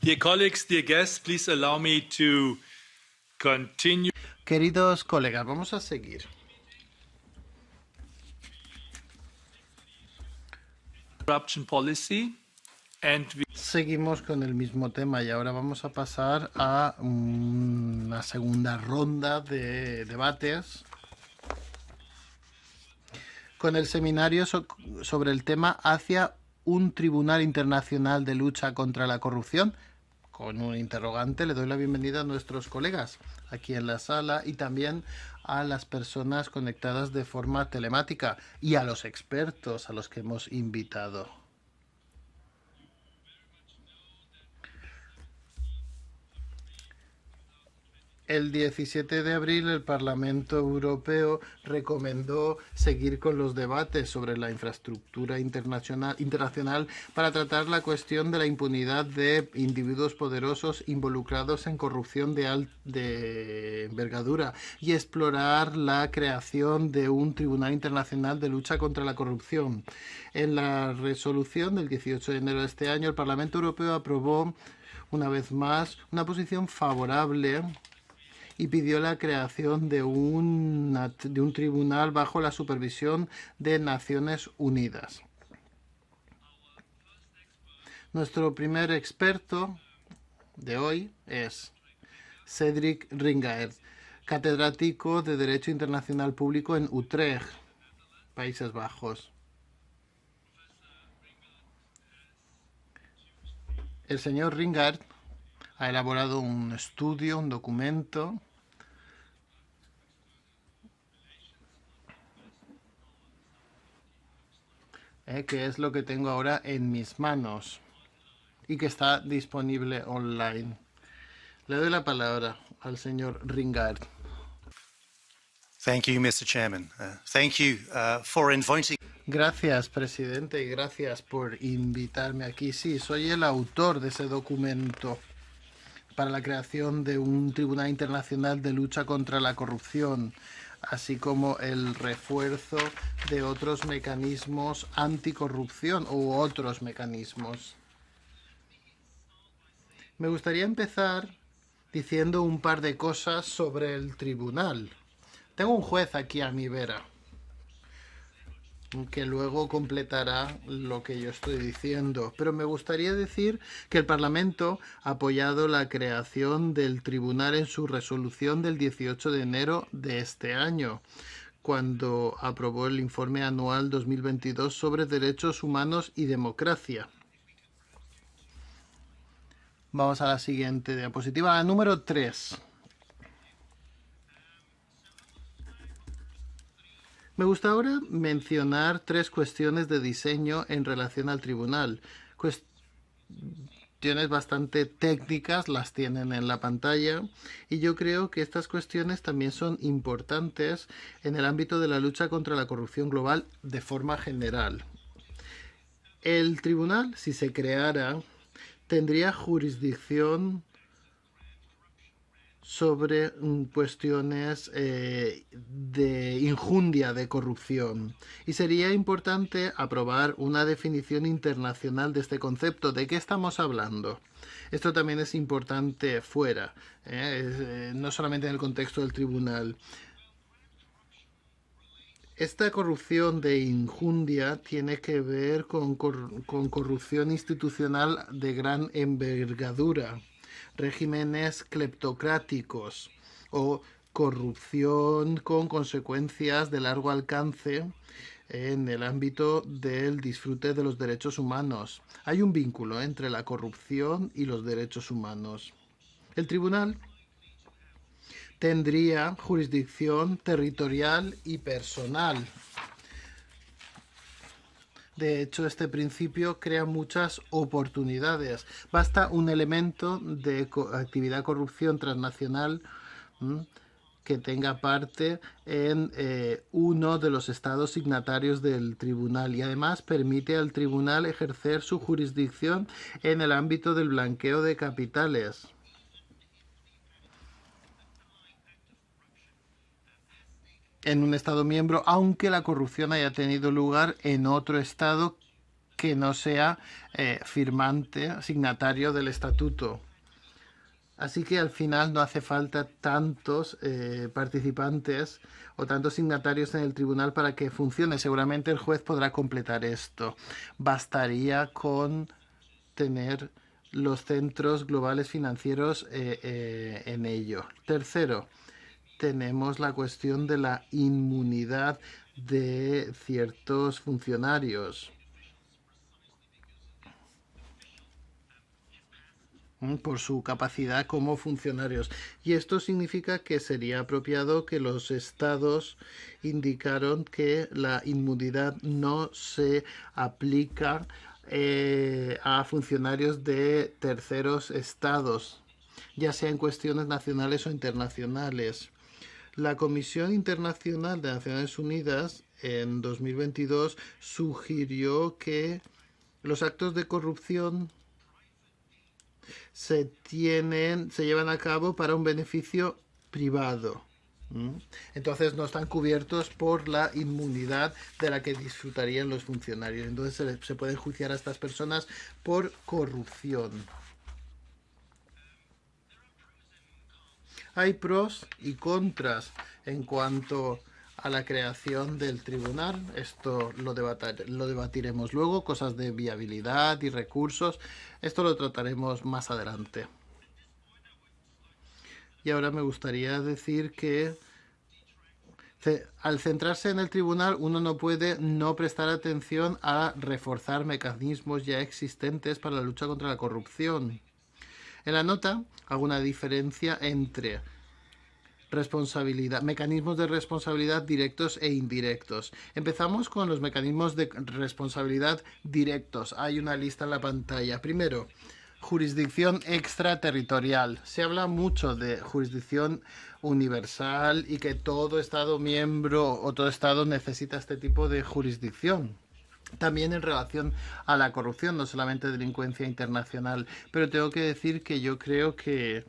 Dear colleagues, dear guests, please allow me to continue. Queridos colegas, vamos a seguir. Corruption policy, and we Seguimos con el mismo tema y ahora vamos a pasar a una segunda ronda de debates con el seminario sobre el tema hacia un tribunal internacional de lucha contra la corrupción. Con un interrogante le doy la bienvenida a nuestros colegas aquí en la sala y también a las personas conectadas de forma telemática y a los expertos a los que hemos invitado. El 17 de abril el Parlamento Europeo recomendó seguir con los debates sobre la infraestructura internacional para tratar la cuestión de la impunidad de individuos poderosos involucrados en corrupción de envergadura y explorar la creación de un Tribunal Internacional de Lucha contra la Corrupción. En la resolución del 18 de enero de este año, el Parlamento Europeo aprobó una vez más una posición favorable y pidió la creación de un tribunal bajo la supervisión de Naciones Unidas. Nuestro primer experto de hoy es Cedric Ringaert, catedrático de Derecho Internacional Público en Utrecht, Países Bajos. El señor Ringaert ha elaborado un estudio, un documento que es lo que tengo ahora en mis manos y que está disponible online. Le doy la palabra al señor Ringaert. Thank you, Mr. Chairman. Thank you for inviting. Gracias, presidente, y gracias por invitarme aquí. Sí, soy el autor de ese documento para la creación de un Tribunal Internacional de Lucha contra la Corrupción, así como el refuerzo de otros mecanismos anticorrupción u otros mecanismos. Me gustaría empezar diciendo un par de cosas sobre el tribunal. Tengo un juez aquí a mi vera que luego completará lo que yo estoy diciendo. Pero me gustaría decir que el Parlamento ha apoyado la creación del tribunal en su resolución del 18 de enero de este año, cuando aprobó el informe anual 2022 sobre derechos humanos y democracia. Vamos a la siguiente diapositiva, la número 3. Me gusta ahora mencionar 3 cuestiones de diseño en relación al tribunal. Cuestiones bastante técnicas, las tienen en la pantalla, y yo creo que estas cuestiones también son importantes en el ámbito de la lucha contra la corrupción global de forma general. El tribunal, si se creara, tendría jurisdicción sobre cuestiones de injundia de corrupción. Y sería importante aprobar una definición internacional de este concepto. ¿De qué estamos hablando? Esto también es importante fuera, no solamente en el contexto del tribunal. Esta corrupción de injundia tiene que ver con corrupción institucional de gran envergadura, regímenes cleptocráticos o corrupción con consecuencias de largo alcance en el ámbito del disfrute de los derechos humanos. Hay un vínculo entre la corrupción y los derechos humanos. El tribunal tendría jurisdicción territorial y personal. De hecho, este principio crea muchas oportunidades. Basta un elemento de actividad corrupción transnacional que tenga parte en uno de los estados signatarios del tribunal y además permite al tribunal ejercer su jurisdicción en el ámbito del blanqueo de capitales. En un Estado miembro, aunque la corrupción haya tenido lugar en otro Estado que no sea firmante, signatario del estatuto. Así que al final no hace falta tantos participantes o tantos signatarios en el tribunal para que funcione. Seguramente el juez podrá completar esto. Bastaría con tener los centros globales financieros en ello. Tercero, tenemos la cuestión de la inmunidad de ciertos funcionarios por su capacidad como funcionarios. Y esto significa que sería apropiado que los estados indicaron que la inmunidad no se aplica a funcionarios de terceros estados, ya sea en cuestiones nacionales o internacionales. La Comisión Internacional de Naciones Unidas en 2022 sugirió que los actos de corrupción se llevan a cabo para un beneficio privado. Entonces no están cubiertos por la inmunidad de la que disfrutarían los funcionarios. Entonces se pueden enjuiciar a estas personas por corrupción. Hay pros y contras en cuanto a la creación del tribunal. Esto lo debatiremos luego, cosas de viabilidad y recursos. Esto lo trataremos más adelante. Y ahora me gustaría decir que al centrarse en el tribunal uno no puede no prestar atención a reforzar mecanismos ya existentes para la lucha contra la corrupción. En la nota hago una diferencia entre mecanismos de responsabilidad directos e indirectos. Empezamos con los mecanismos de responsabilidad directos. Hay una lista en la pantalla. Primero, jurisdicción extraterritorial. Se habla mucho de jurisdicción universal y que todo Estado miembro o todo Estado necesita este tipo de jurisdicción. También en relación a la corrupción, no solamente delincuencia internacional. Pero tengo que decir que yo creo que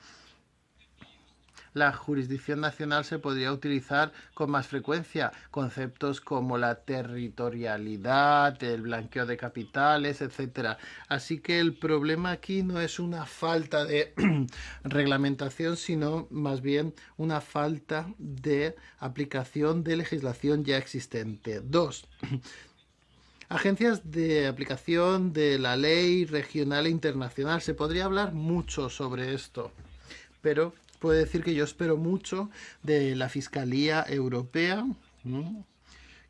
la jurisdicción nacional se podría utilizar con más frecuencia. Conceptos como la territorialidad, el blanqueo de capitales, etc. Así que el problema aquí no es una falta de reglamentación, sino más bien una falta de aplicación de legislación ya existente. 2. Agencias de aplicación de la ley regional e internacional. Se podría hablar mucho sobre esto, pero puedo decir que yo espero mucho de la Fiscalía Europea,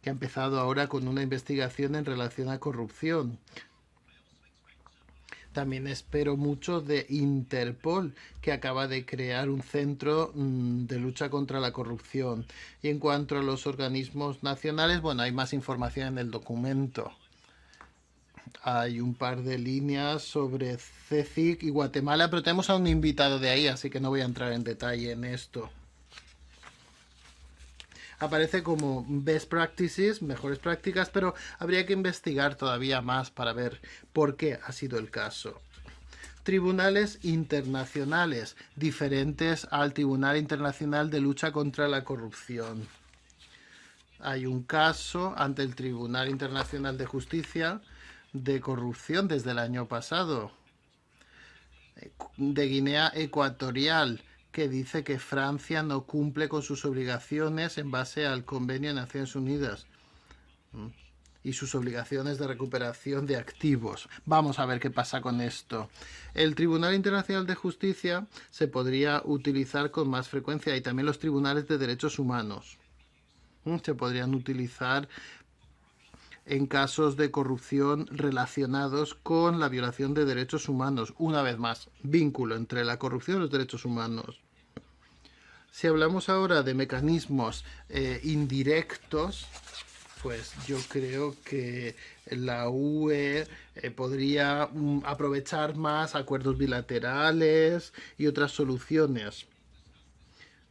que ha empezado ahora con una investigación en relación a corrupción. También espero mucho de Interpol, que acaba de crear un centro de lucha contra la corrupción. Y en cuanto a los organismos nacionales, bueno, hay más información en el documento. Hay un par de líneas sobre CECIC y Guatemala, pero tenemos a un invitado de ahí, así que no voy a entrar en detalle en esto. Aparece como best practices, mejores prácticas, pero habría que investigar todavía más para ver por qué ha sido el caso. Tribunales internacionales, diferentes al Tribunal Internacional de Lucha contra la Corrupción. Hay un caso ante el Tribunal Internacional de Justicia de corrupción desde el año pasado, de Guinea Ecuatorial, que dice que Francia no cumple con sus obligaciones en base al Convenio de Naciones Unidas y sus obligaciones de recuperación de activos. Vamos a ver qué pasa con esto. El Tribunal Internacional de Justicia se podría utilizar con más frecuencia, y también los tribunales de derechos humanos se podrían utilizar en casos de corrupción relacionados con la violación de derechos humanos. Una vez más, vínculo entre la corrupción y los derechos humanos. Si hablamos ahora de mecanismos indirectos, pues yo creo que la UE podría aprovechar más acuerdos bilaterales y otras soluciones.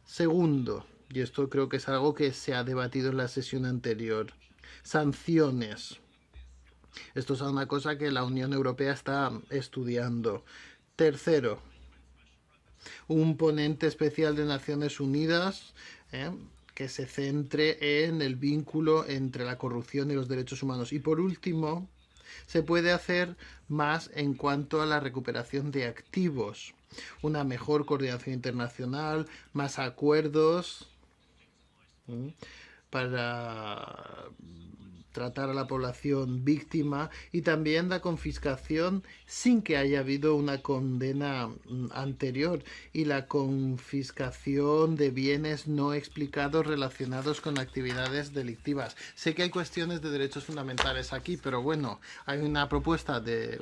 Segundo, y esto creo que es algo que se ha debatido en la sesión anterior, sanciones. Esto es una cosa que la Unión Europea está estudiando. Tercero, un ponente especial de Naciones Unidas que se centre en el vínculo entre la corrupción y los derechos humanos. Y por último, Se puede hacer más en cuanto a la recuperación de activos, una mejor coordinación internacional, más acuerdos para tratar a la población víctima y también la confiscación sin que haya habido una condena anterior y la confiscación de bienes no explicados relacionados con actividades delictivas. Sé que hay cuestiones de derechos fundamentales aquí, pero bueno, hay una propuesta de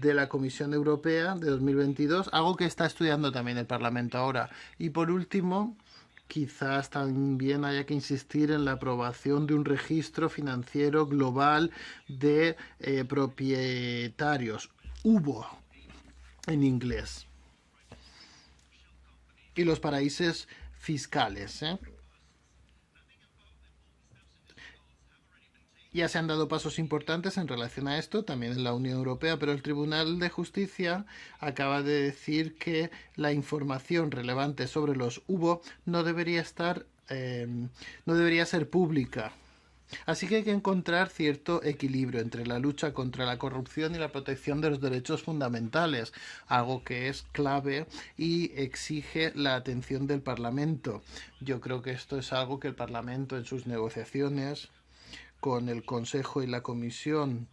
la Comisión Europea de 2022, algo que está estudiando también el Parlamento ahora. Y por último, quizás también haya que insistir en la aprobación de un registro financiero global de propietarios, UBO en inglés, y los paraísos fiscales. Ya se han dado pasos importantes en relación a esto, también en la Unión Europea, pero el Tribunal de Justicia acaba de decir que la información relevante sobre los UBO no debería ser pública. Así que hay que encontrar cierto equilibrio entre la lucha contra la corrupción y la protección de los derechos fundamentales, algo que es clave y exige la atención del Parlamento. Yo creo que esto es algo que el Parlamento en sus negociaciones con el Consejo y la Comisión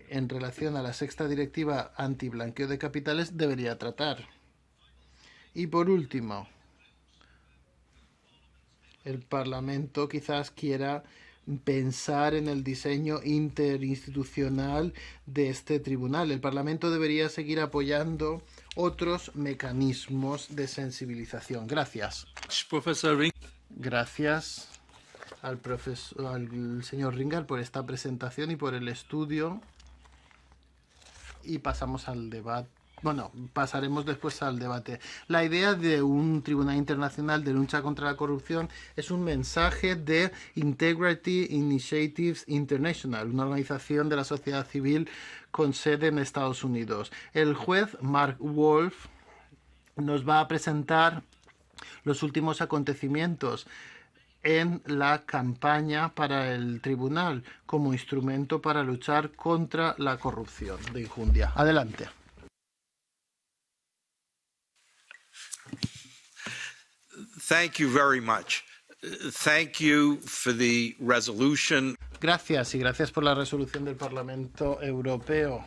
en relación a la sexta directiva antiblanqueo de capitales debería tratar. Y por último, el Parlamento quizás quiera pensar en el diseño interinstitucional de este tribunal. El Parlamento debería seguir apoyando otros mecanismos de sensibilización. Gracias. Professor Ring. Gracias al señor Ringar por esta presentación y por el estudio. Y pasamos al debate. Bueno, pasaremos después al debate. La idea de un Tribunal Internacional de Lucha contra la Corrupción es un mensaje de Integrity Initiatives International, una organización de la sociedad civil con sede en Estados Unidos. El juez Mark Wolf nos va a presentar los últimos acontecimientos en la campaña para el tribunal como instrumento para luchar contra la corrupción de injundia. Adelante. Thank you very much. Thank you for the resolution. Gracias y gracias por la resolución del Parlamento Europeo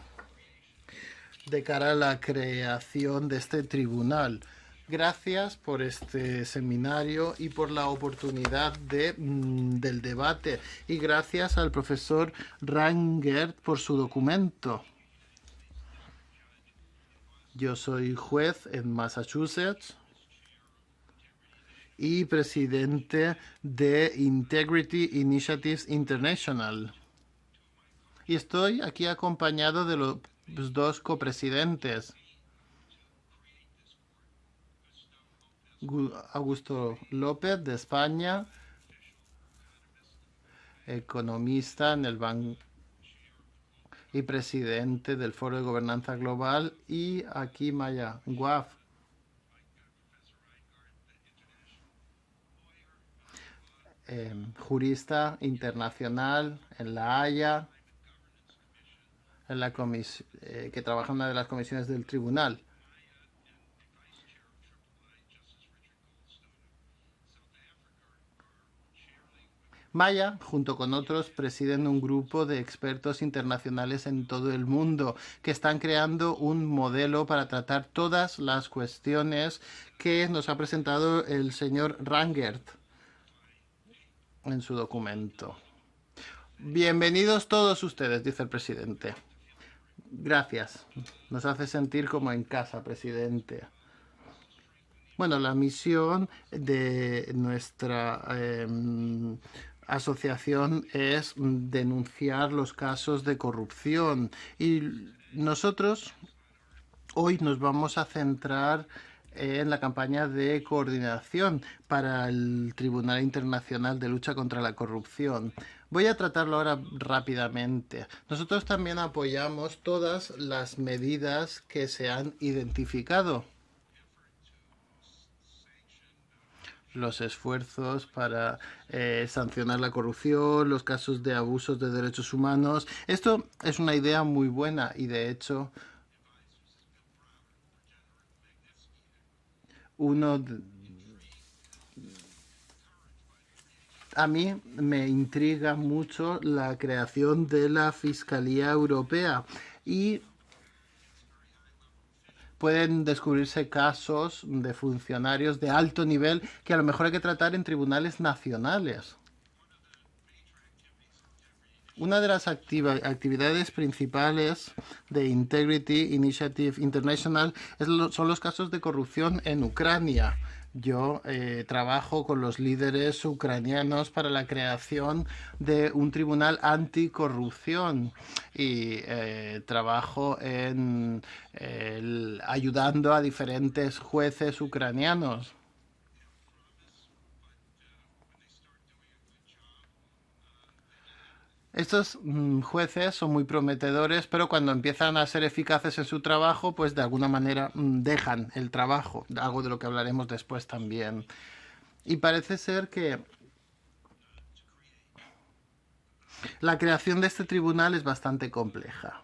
de cara a la creación de este tribunal. Gracias por este seminario y por la oportunidad del debate. Y gracias al profesor Rangert por su documento. Yo soy juez en Massachusetts y presidente de Integrity Initiatives International. Y estoy aquí acompañado de los dos copresidentes. Augusto López, de España, economista en el Banco y presidente del Foro de Gobernanza Global, y aquí Maya Guaf, jurista internacional en La Haya, en la que trabaja en una de las comisiones del tribunal. Maya, junto con otros, presiden un grupo de expertos internacionales en todo el mundo que están creando un modelo para tratar todas las cuestiones que nos ha presentado el señor Rangert en su documento. Bienvenidos todos ustedes, dice el presidente. Gracias. Nos hace sentir como en casa, presidente. Bueno, la misión de nuestra asociación es denunciar los casos de corrupción y nosotros hoy nos vamos a centrar en la campaña de coordinación para el Tribunal Internacional de Lucha contra la Corrupción. Voy a tratarlo ahora rápidamente. Nosotros también apoyamos todas las medidas que se han identificado los esfuerzos para sancionar la corrupción, los casos de abusos de derechos humanos. Esto es una idea muy buena y, de hecho, a mí me intriga mucho la creación de la Fiscalía Europea y pueden descubrirse casos de funcionarios de alto nivel que a lo mejor hay que tratar en tribunales nacionales. Una de las actividades principales de Integrity Initiative International son los casos de corrupción en Ucrania. Yo trabajo con los líderes ucranianos para la creación de un tribunal anticorrupción y trabajo ayudando a diferentes jueces ucranianos. Estos jueces son muy prometedores, pero cuando empiezan a ser eficaces en su trabajo, pues de alguna manera dejan el trabajo, algo de lo que hablaremos después también. Y parece ser que la creación de este tribunal es bastante compleja.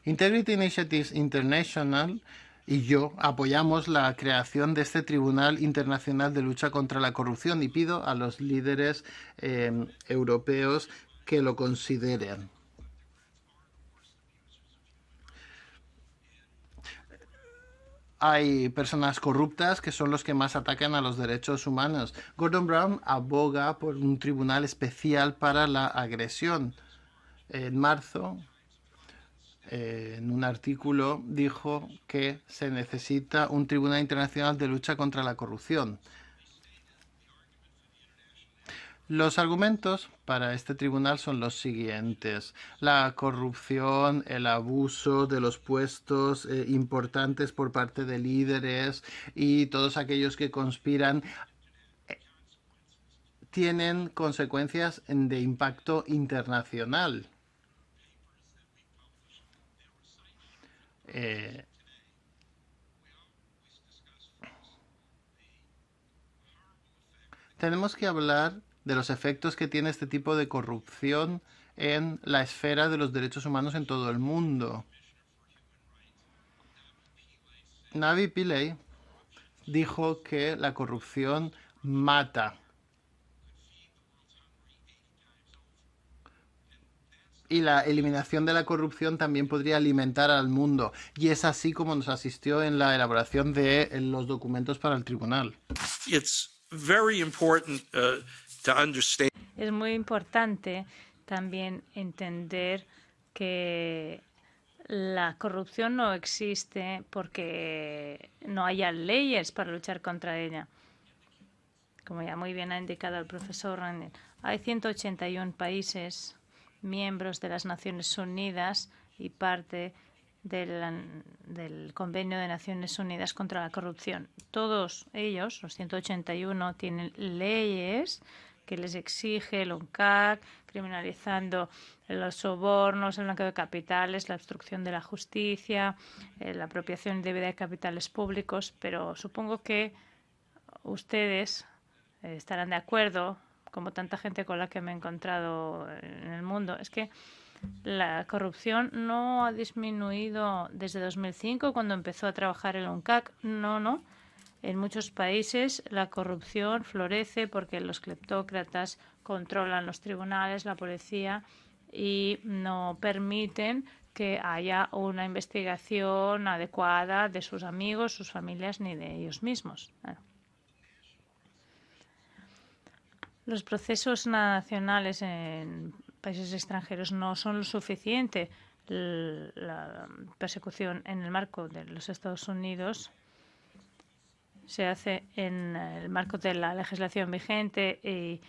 Integrity Initiatives International y yo apoyamos la creación de este Tribunal Internacional de Lucha contra la Corrupción y pido a los líderes europeos que lo consideren. Hay personas corruptas que son los que más atacan a los derechos humanos. Gordon Brown aboga por un tribunal especial para la agresión. En marzo, en un artículo, dijo que se necesita un Tribunal Internacional de Lucha contra la Corrupción. Los argumentos para este tribunal son los siguientes: la corrupción, el abuso de los puestos importantes por parte de líderes y todos aquellos que conspiran tienen consecuencias de impacto internacional. Tenemos que hablar de los efectos que tiene este tipo de corrupción en la esfera de los derechos humanos en todo el mundo. Navi Pillay dijo que la corrupción mata. Y la eliminación de la corrupción también podría alimentar al mundo. Y es así como nos asistió en la elaboración de los documentos para el tribunal. Es muy importante también entender que la corrupción no existe porque no haya leyes para luchar contra ella. Como ya muy bien ha indicado el profesor Rangel, hay 181 países miembros de las Naciones Unidas y parte del Convenio de Naciones Unidas contra la Corrupción. Todos ellos, los 181, tienen leyes que les exige el UNCAC, criminalizando los sobornos, el blanqueo de capitales, la obstrucción de la justicia, la apropiación indebida de capitales públicos, pero supongo que ustedes estarán de acuerdo, como tanta gente con la que me he encontrado en el mundo, es que la corrupción no ha disminuido desde 2005, cuando empezó a trabajar el UNCAC. No. En muchos países la corrupción florece porque los cleptócratas controlan los tribunales, la policía y no permiten que haya una investigación adecuada de sus amigos, sus familias ni de ellos mismos. Los procesos nacionales en países extranjeros no son lo suficiente. La persecución en el marco de los Estados Unidos se hace en el marco de la legislación vigente y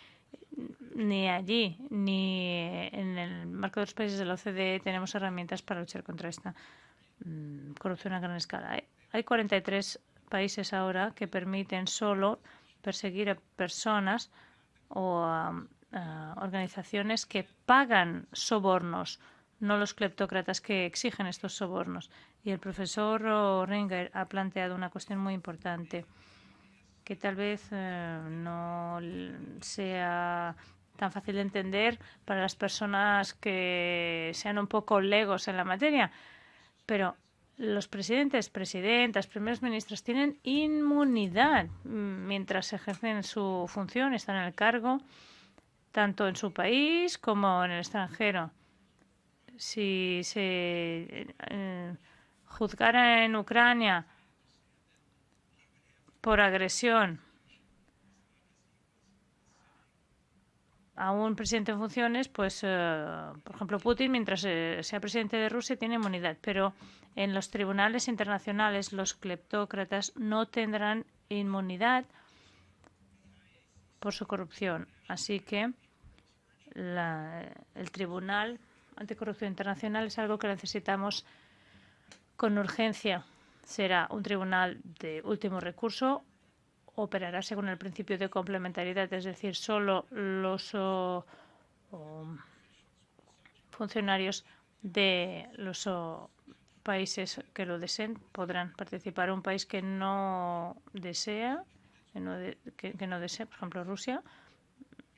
ni allí ni en el marco de los países de la OCDE tenemos herramientas para luchar contra esta corrupción a gran escala. Hay 43 países ahora que permiten solo perseguir a personas o organizaciones que pagan sobornos, no los cleptócratas que exigen estos sobornos. Y el profesor Ringer ha planteado una cuestión muy importante. que tal vez no sea tan fácil de entender para las personas que sean un poco legos en la materia, pero los presidentes, presidentas, primeros ministros tienen inmunidad mientras ejercen su función, están en el cargo, tanto en su país como en el extranjero. Si se juzgara en Ucrania por agresión a un presidente en funciones, pues, por ejemplo, Putin, mientras sea presidente de Rusia, tiene inmunidad. Pero en los tribunales internacionales, los cleptócratas no tendrán inmunidad por su corrupción. Así que el Tribunal Anticorrupción Internacional es algo que necesitamos con urgencia. Será un tribunal de último recurso. Operará según el principio de complementariedad, es decir, solo los funcionarios de los países que lo deseen podrán participar. Un país que no desea, que no desea, por ejemplo, Rusia,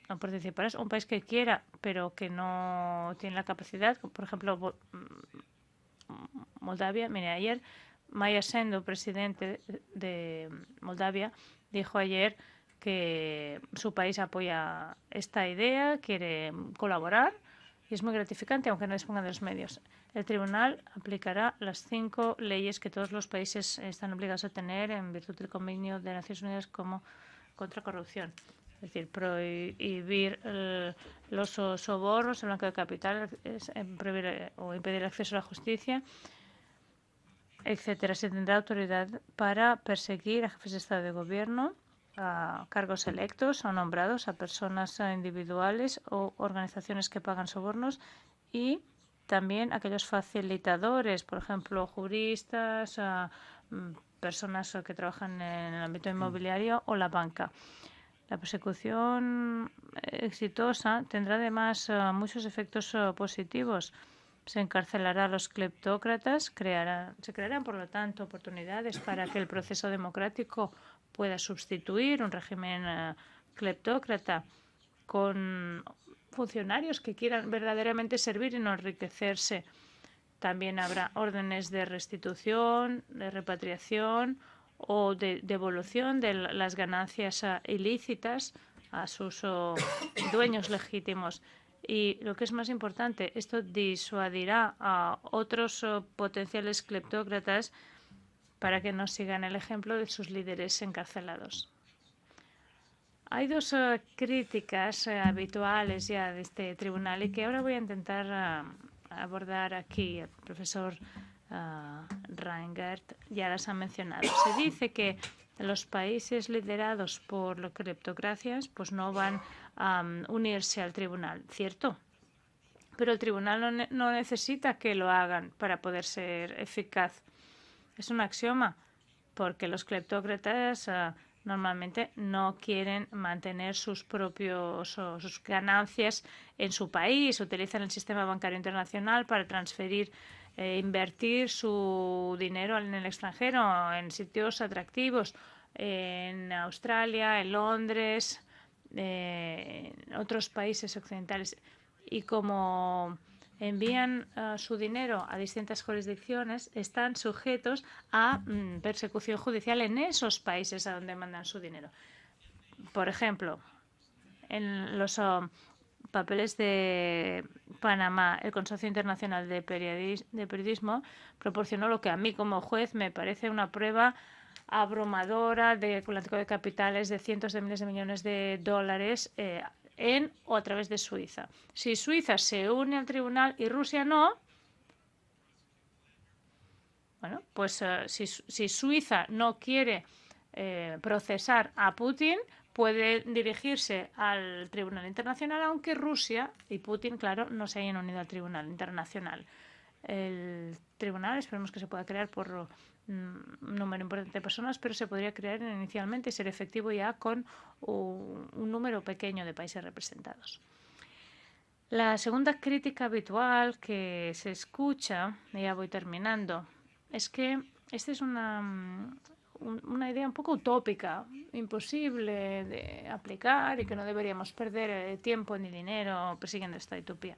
no participará. Un país que quiera, pero que no tiene la capacidad, por ejemplo, Moldavia. Mire, ayer Maya Sandu, presidente de Moldavia, dijo ayer que su país apoya esta idea, quiere colaborar y es muy gratificante, aunque no disponga de los medios. El tribunal aplicará las 5 leyes que todos los países están obligados a tener en virtud del convenio de Naciones Unidas como contra corrupción. Es decir, prohibir los sobornos, el blanqueo de capital, prohibir o impedir el acceso a la justicia, etcétera. Se tendrá autoridad para perseguir a jefes de Estado y de Gobierno, a cargos electos o nombrados, a personas individuales o organizaciones que pagan sobornos y también aquellos facilitadores, por ejemplo, juristas, personas que trabajan en el ámbito inmobiliario o la banca. La persecución exitosa tendrá además muchos efectos positivos. Se encarcelará a los cleptócratas, se crearán, por lo tanto, oportunidades para que el proceso democrático pueda sustituir un régimen cleptócrata con funcionarios que quieran verdaderamente servir y no enriquecerse. También habrá órdenes de restitución, de repatriación o de devolución de las ganancias ilícitas a sus dueños legítimos. Y lo que es más importante, esto disuadirá a otros potenciales cleptócratas para que no sigan el ejemplo de sus líderes encarcelados. Hay 2 críticas habituales ya de este tribunal y que ahora voy a intentar abordar aquí. El profesor Reingart ya las ha mencionado. Se dice que los países liderados por las cleptocracias pues no van a unirse al tribunal, ¿cierto? Pero el tribunal no necesita que lo hagan para poder ser eficaz. Es un axioma, porque los cleptócratas normalmente no quieren mantener sus ganancias en su país, utilizan el sistema bancario internacional para transferir invertir su dinero en el extranjero, en sitios atractivos, en Australia, en Londres, en otros países occidentales. Y como envían su dinero a distintas jurisdicciones, están sujetos a persecución judicial en esos países a donde mandan su dinero. Por ejemplo, en los papeles de Panamá, el Consorcio Internacional de Periodismo proporcionó lo que a mí como juez me parece una prueba abrumadora de blanqueo de capitales de cientos de miles de millones de dólares en o a través de Suiza. Si Suiza se une al tribunal y Rusia no, bueno, pues si Suiza no quiere procesar a Putin, puede dirigirse al Tribunal Internacional, aunque Rusia y Putin, claro, no se hayan unido al Tribunal Internacional. El tribunal esperemos que se pueda crear por un número importante de personas, pero se podría crear inicialmente y ser efectivo ya con un número pequeño de países representados. La segunda crítica habitual que se escucha, y ya voy terminando, es que esta es una idea idea un poco utópica, imposible de aplicar y que no deberíamos perder tiempo ni dinero persiguiendo esta utopía.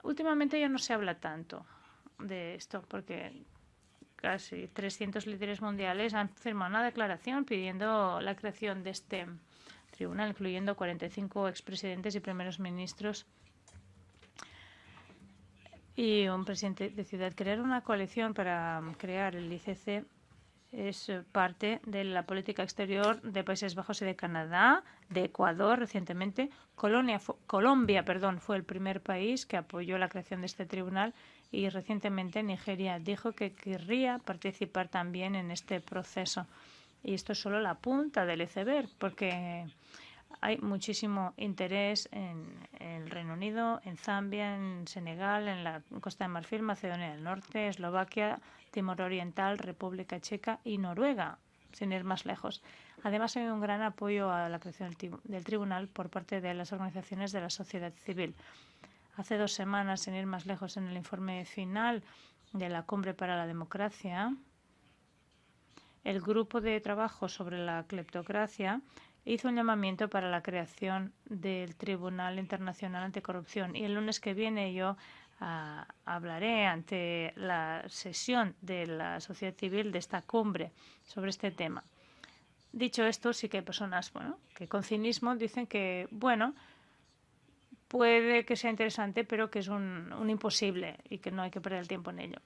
Últimamente ya no se habla tanto de esto porque casi 300 líderes mundiales han firmado una declaración pidiendo la creación de este tribunal, incluyendo 45 expresidentes y primeros ministros y un presidente de ciudad. Crear una coalición para crear el ICC es parte de la política exterior de Países Bajos y de Canadá, de Ecuador recientemente. Colombia, fue el primer país que apoyó la creación de este tribunal y recientemente Nigeria dijo que querría participar también en este proceso. Y esto es solo la punta del iceberg, porque hay muchísimo interés en el Reino Unido, en Zambia, en Senegal, en la Costa de Marfil, Macedonia del Norte, Eslovaquia, Timor Oriental, República Checa y Noruega, sin ir más lejos. Además, hay un gran apoyo a la creación del tribunal por parte de las organizaciones de la sociedad civil. Hace 2 semanas, sin ir más lejos, en el informe final de la Cumbre para la Democracia, el grupo de trabajo sobre la cleptocracia hizo un llamamiento para la creación del Tribunal Internacional Anticorrupción. Y el lunes que viene yo hablaré ante la sesión de la sociedad civil de esta cumbre sobre este tema. Dicho esto, sí que hay personas que con cinismo dicen que, puede que sea interesante, pero que es un imposible y que no hay que perder el tiempo en ello.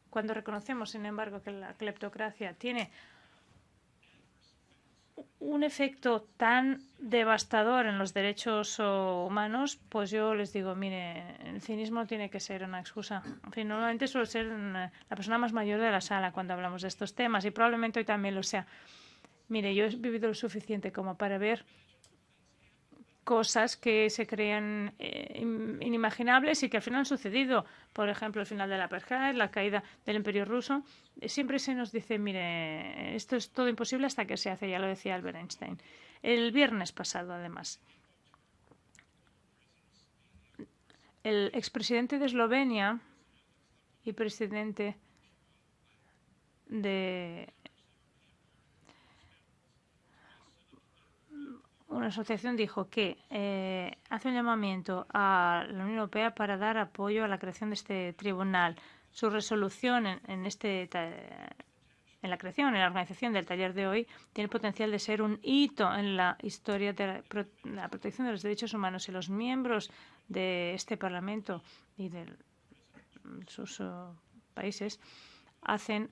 Cuando reconocemos, sin embargo, que la cleptocracia tiene un efecto tan devastador en los derechos humanos, pues yo les digo, mire, el cinismo tiene que ser una excusa. En fin, normalmente suelo ser la persona más mayor de la sala cuando hablamos de estos temas y probablemente hoy también lo sea. Mire, yo he vivido lo suficiente como para ver cosas que se creían inimaginables y que al final han sucedido. Por ejemplo, el final de la apartheid, la caída del Imperio ruso. Siempre se nos dice, mire, esto es todo imposible hasta que se hace, ya lo decía Albert Einstein. El viernes pasado, además, el expresidente de Eslovenia y presidente de una asociación dijo que hace un llamamiento a la Unión Europea para dar apoyo a la creación de este tribunal. Su resolución en la creación, en la organización del taller de hoy, tiene el potencial de ser un hito en la historia de la protección de los derechos humanos, y los miembros de este Parlamento y de sus países hacen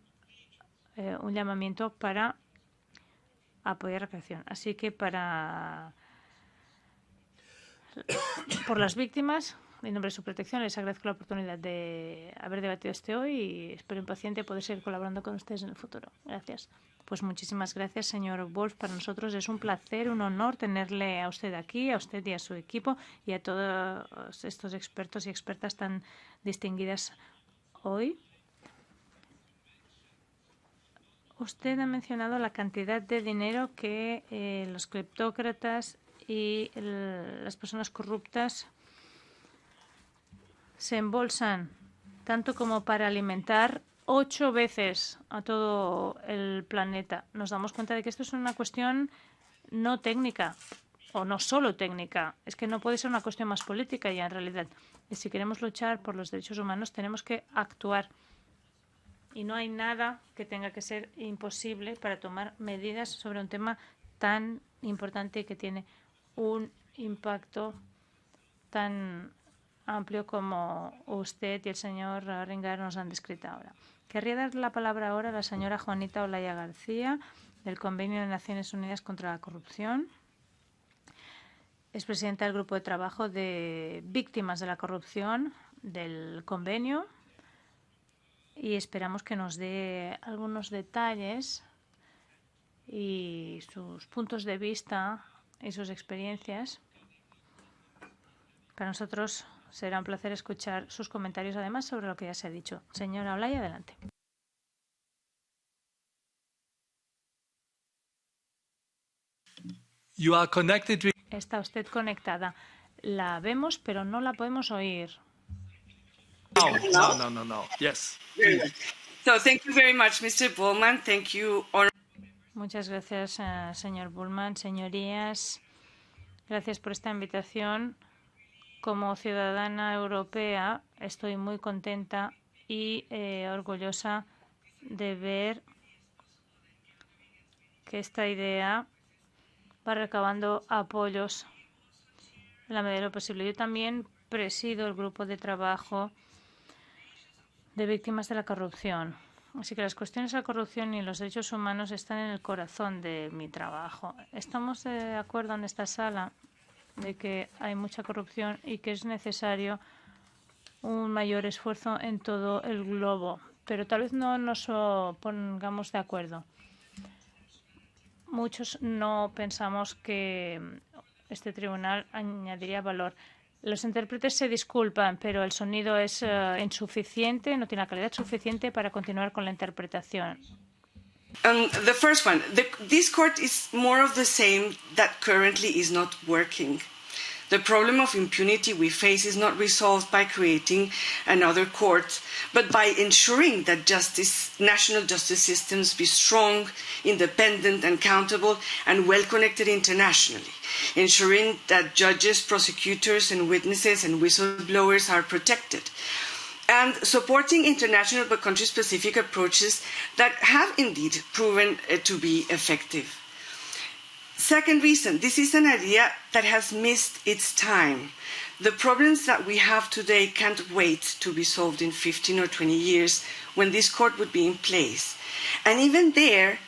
un llamamiento para apoyar la creación. Así que por las víctimas, en nombre de su protección, les agradezco la oportunidad de haber debatido hoy y espero impaciente poder seguir colaborando con ustedes en el futuro. Gracias. Pues muchísimas gracias, señor Wolf. Para nosotros es un placer, un honor tenerle a usted aquí, a usted y a su equipo y a todos estos expertos y expertas tan distinguidas hoy. Usted ha mencionado la cantidad de dinero que los cleptócratas y las personas corruptas se embolsan, tanto como para alimentar 8 veces a todo el planeta. Nos damos cuenta de que esto es una cuestión no técnica, o no solo técnica. Es que no puede ser una cuestión más política ya en realidad. Y si queremos luchar por los derechos humanos tenemos que actuar. Y no hay nada que tenga que ser imposible para tomar medidas sobre un tema tan importante y que tiene un impacto tan amplio como usted y el señor Ringar nos han descrito ahora. Querría dar la palabra ahora a la señora Juanita Olaya García, del Convenio de Naciones Unidas contra la Corrupción. Es presidenta del Grupo de Trabajo de Víctimas de la Corrupción del Convenio. Y esperamos que nos dé algunos detalles y sus puntos de vista y sus experiencias. Para nosotros será un placer escuchar sus comentarios, además, sobre lo que ya se ha dicho. Señora Olaya, adelante. You are connected with... Está usted conectada. La vemos, pero no la podemos oír. No. Yes. So thank you very much, Mr. Bowman. Thank you, Muchas gracias, señor Bullmann. Señorías, gracias por esta invitación. Como ciudadana europea, estoy muy contenta y orgullosa de ver que esta idea va recabando apoyos en la medida de lo posible. Yo también presido el grupo de trabajo de víctimas de la corrupción. Así que las cuestiones de la corrupción y los derechos humanos están en el corazón de mi trabajo. Estamos de acuerdo en esta sala de que hay mucha corrupción y que es necesario un mayor esfuerzo en todo el globo, pero tal vez no nos pongamos de acuerdo. Muchos no pensamos que este tribunal añadiría valor. Los intérpretes se disculpan, pero el sonido es insuficiente, no tiene la calidad suficiente para continuar con la interpretación. The first one, this court is more of the same that currently is not working. The problem of impunity we face is not resolved by creating another court, but by ensuring that national justice systems be strong, independent and accountable and well connected internationally, ensuring that judges, prosecutors and witnesses and whistleblowers are protected, and supporting international but country-specific approaches that have indeed proven to be effective. Second reason, this is an idea that has missed its time. The problems that we have today can't wait to be solved in 15 or 20 years when this court would be in place. And even there,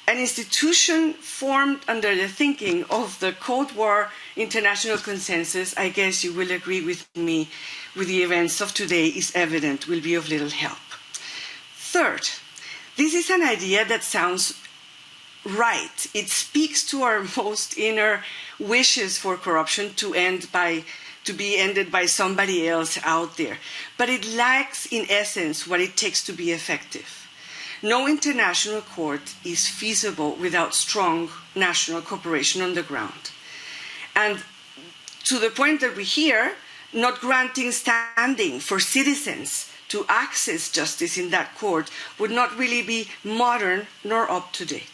an institution formed under the thinking of the Cold War international consensus, I guess you will agree with me, with the events of today is evident, will be of little help. Third, this is an idea that sounds right. It speaks to our most inner wishes for corruption to be ended by somebody else out there. But it lacks, in essence, what it takes to be effective. No international court is feasible without strong national cooperation on the ground. And to the point that we hear, not granting standing for citizens to access justice in that court would not really be modern nor up to date.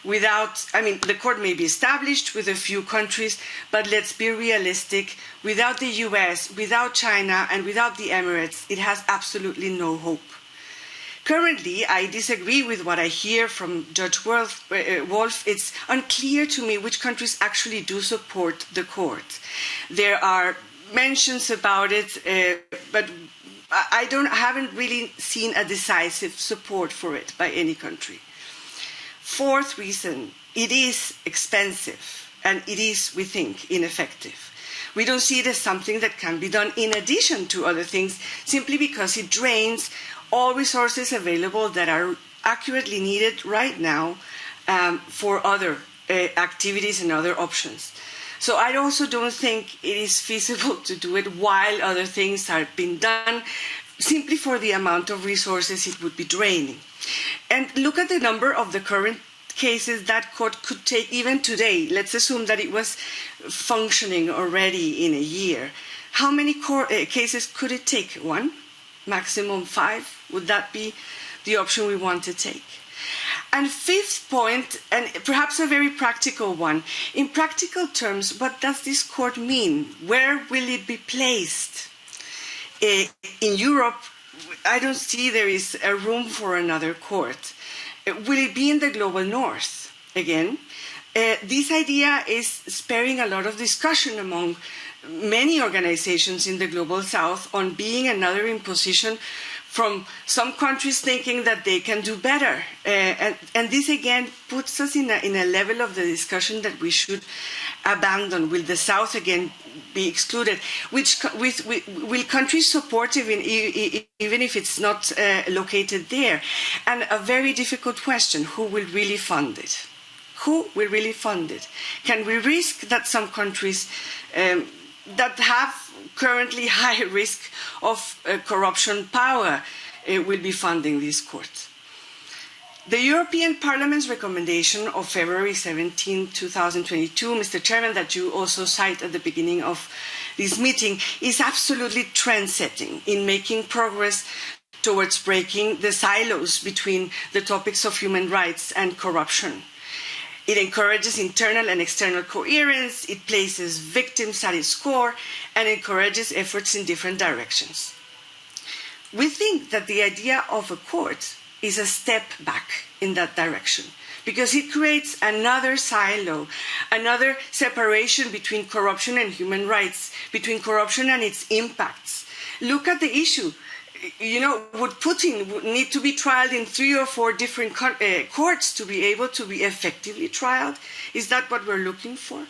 The court may be established with a few countries, but let's be realistic. Without the US, without China, and without the Emirates, it has absolutely no hope. Currently, I disagree with what I hear from Judge Wolf. It's unclear to me which countries actually do support the court. There are mentions about it, but I haven't really seen a decisive support for it by any country. Fourth reason, it is expensive and it is, we think, ineffective. We don't see it as something that can be done in addition to other things simply because it drains all resources available that are accurately needed right now for other activities and other options. So I also don't think it is feasible to do it while other things are being done simply for the amount of resources it would be draining. And look at the number of the current cases that court could take even today. Let's assume that it was functioning already in a year. How many cases could it take? 1? Maximum 5? Would that be the option we want to take? And fifth point, and perhaps a very practical one, in practical terms, what does this court mean? Where will it be placed? In Europe, I don't see there is a room for another court. Will it be in the global north? Again, this idea is sparing a lot of discussion among many organizations in the global south on being another imposition from some countries thinking that they can do better. And this again puts us in a level of the discussion that we should abandon. Will the South again be excluded? Will countries support even if it's not located there? And a very difficult question, who will really fund it? Who will really fund it? Can we risk that some countries that have currently high risk of corruption power will be funding this court? The European Parliament's recommendation of February 17, 2022, Mr. Chairman, that you also cite at the beginning of this meeting, is absolutely trend-setting in making progress towards breaking the silos between the topics of human rights and corruption. It encourages internal and external coherence, it places victims at its core, and encourages efforts in different directions. We think that the idea of a court is a step back in that direction, because it creates another silo, another separation between corruption and human rights, between corruption and its impacts. Look at the issue. Would Putin need to be tried in 3 or 4 different courts to be able to be effectively tried? Is that what we're looking for?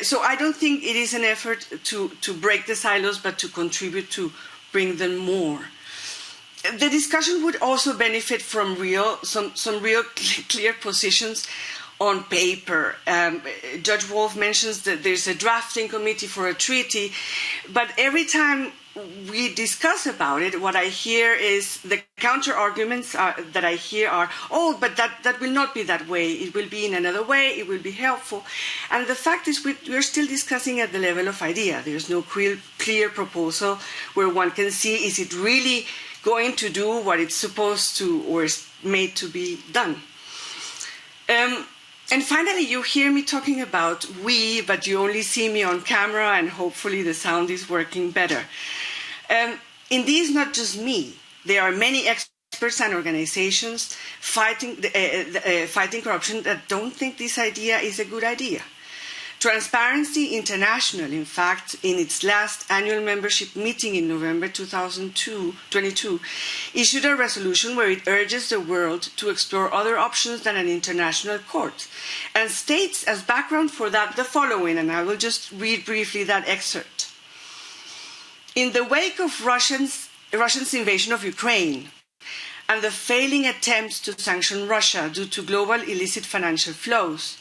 So I don't think it is an effort to break the silos, but to contribute to bring them more. The discussion would also benefit from some real clear positions on paper. Judge Wolf mentions that there's a drafting committee for a treaty, but every time we discuss about it, what I hear is the counter arguments that I hear are, but that will not be that way. It will be in another way. It will be helpful. And the fact is we're still discussing at the level of idea. There's no clear proposal where one can see, is it really going to do what it's supposed to or is made to be done? And finally, you hear me talking about we, but you only see me on camera, and hopefully the sound is working better. Indeed, it's not just me. There are many experts and organizations fighting corruption that don't think this idea is a good idea. Transparency International, in fact, in its last annual membership meeting in November 2022, issued a resolution where it urges the world to explore other options than an international court, and states as background for that the following, and I will just read briefly that excerpt. In the wake of Russia's invasion of Ukraine and the failing attempts to sanction Russia due to global illicit financial flows,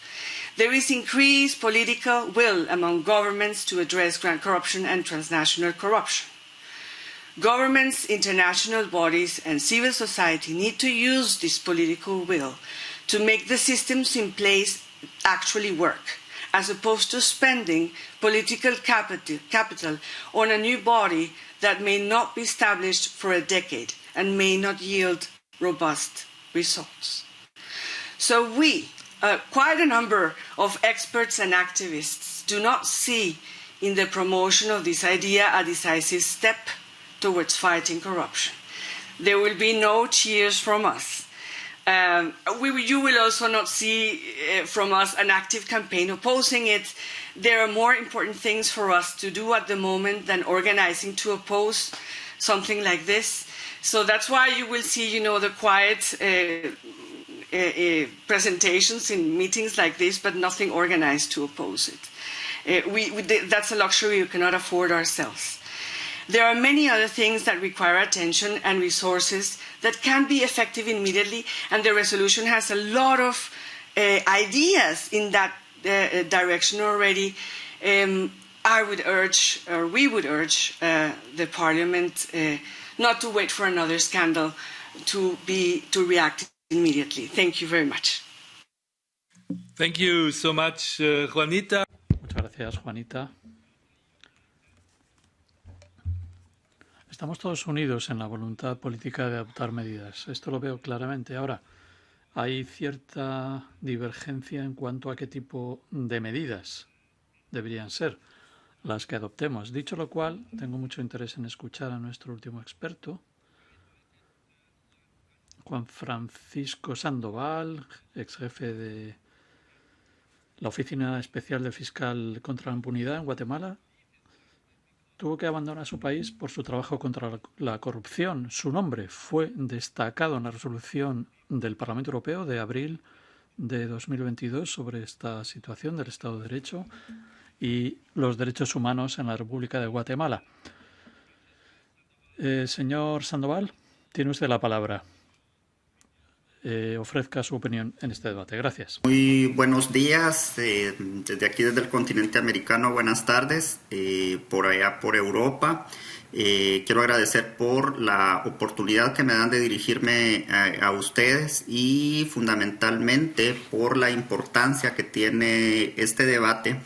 there is increased political will among governments to address grand corruption and transnational corruption. Governments, international bodies, and civil society need to use this political will to make the systems in place actually work, as opposed to spending political capital on a new body that may not be established for a decade and may not yield robust results. So quite a number of experts and activists do not see in the promotion of this idea a decisive step towards fighting corruption. There will be no cheers from us. You will also not see from us an active campaign opposing it. There are more important things for us to do at the moment than organizing to oppose something like this. So that's why you will see, the quiet presentations in meetings like this, but nothing organized to oppose it. That's a luxury we cannot afford ourselves. There are many other things that require attention and resources that can be effective immediately, and the resolution has a lot of ideas in that direction already. We would urge the Parliament not to wait for another scandal to react immediately. Thank you very much. Thank you so much, Juanita. Muchas gracias, Juanita. Estamos todos unidos en la voluntad política de adoptar medidas. Esto lo veo claramente. Ahora, hay cierta divergencia en cuanto a qué tipo de medidas deberían ser las que adoptemos. Dicho lo cual, tengo mucho interés en escuchar a nuestro último experto, Juan Francisco Sandoval, ex jefe de la Oficina Especial del Fiscal contra la Impunidad en Guatemala. Tuvo que abandonar su país por su trabajo contra la corrupción. Su nombre fue destacado en la resolución del Parlamento Europeo de abril de 2022 sobre esta situación del Estado de Derecho y los derechos humanos en la República de Guatemala. Señor Sandoval, tiene usted la palabra. Ofrezca su opinión en este debate. Gracias. Muy buenos días, desde aquí, desde el continente americano, buenas tardes, por allá por Europa. Quiero agradecer por la oportunidad que me dan de dirigirme a ustedes y fundamentalmente por la importancia que tiene este debate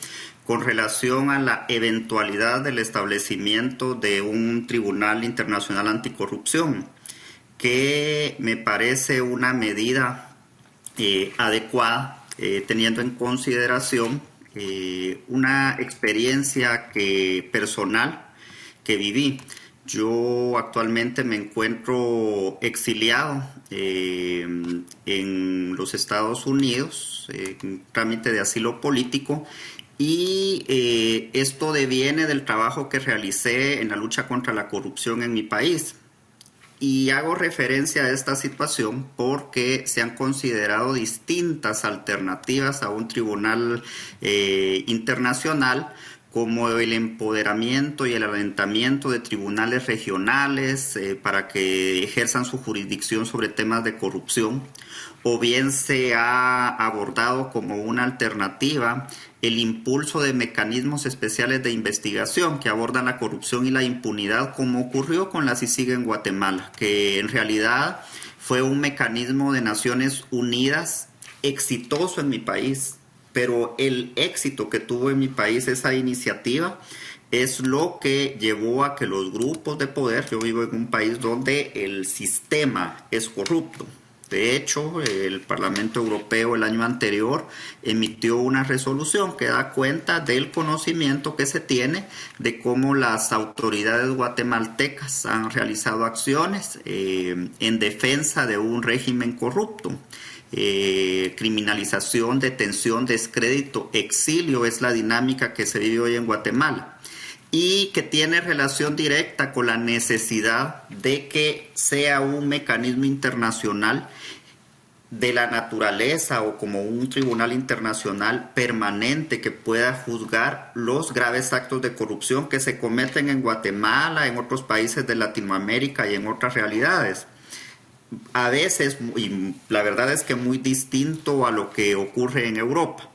con relación a la eventualidad del establecimiento de un Tribunal Internacional Anticorrupción. que me parece una medida adecuada, teniendo en consideración una experiencia personal que viví. Yo actualmente me encuentro exiliado en los Estados Unidos, en trámite de asilo político, y esto deviene del trabajo que realicé en la lucha contra la corrupción en mi país. Y hago referencia a esta situación porque se han considerado distintas alternativas a un tribunal internacional, como el empoderamiento y el alentamiento de tribunales regionales para que ejerzan su jurisdicción sobre temas de corrupción, o bien se ha abordado como una alternativa el impulso de mecanismos especiales de investigación que abordan la corrupción y la impunidad, como ocurrió con la CICIG en Guatemala, que en realidad fue un mecanismo de Naciones Unidas exitoso en mi país. Pero el éxito que tuvo en mi país esa iniciativa es lo que llevó a que los grupos de poder, yo vivo en un país donde el sistema es corrupto. De hecho, el Parlamento Europeo el año anterior emitió una resolución que da cuenta del conocimiento que se tiene de cómo las autoridades guatemaltecas han realizado acciones en defensa de un régimen corrupto. Criminalización, detención, descrédito, exilio es la dinámica que se vive hoy en Guatemala y que tiene relación directa con la necesidad de que sea un mecanismo internacional de la naturaleza o como un tribunal internacional permanente que pueda juzgar los graves actos de corrupción que se cometen en Guatemala, en otros países de Latinoamérica y en otras realidades. A veces, y la verdad es que muy distinto a lo que ocurre en Europa.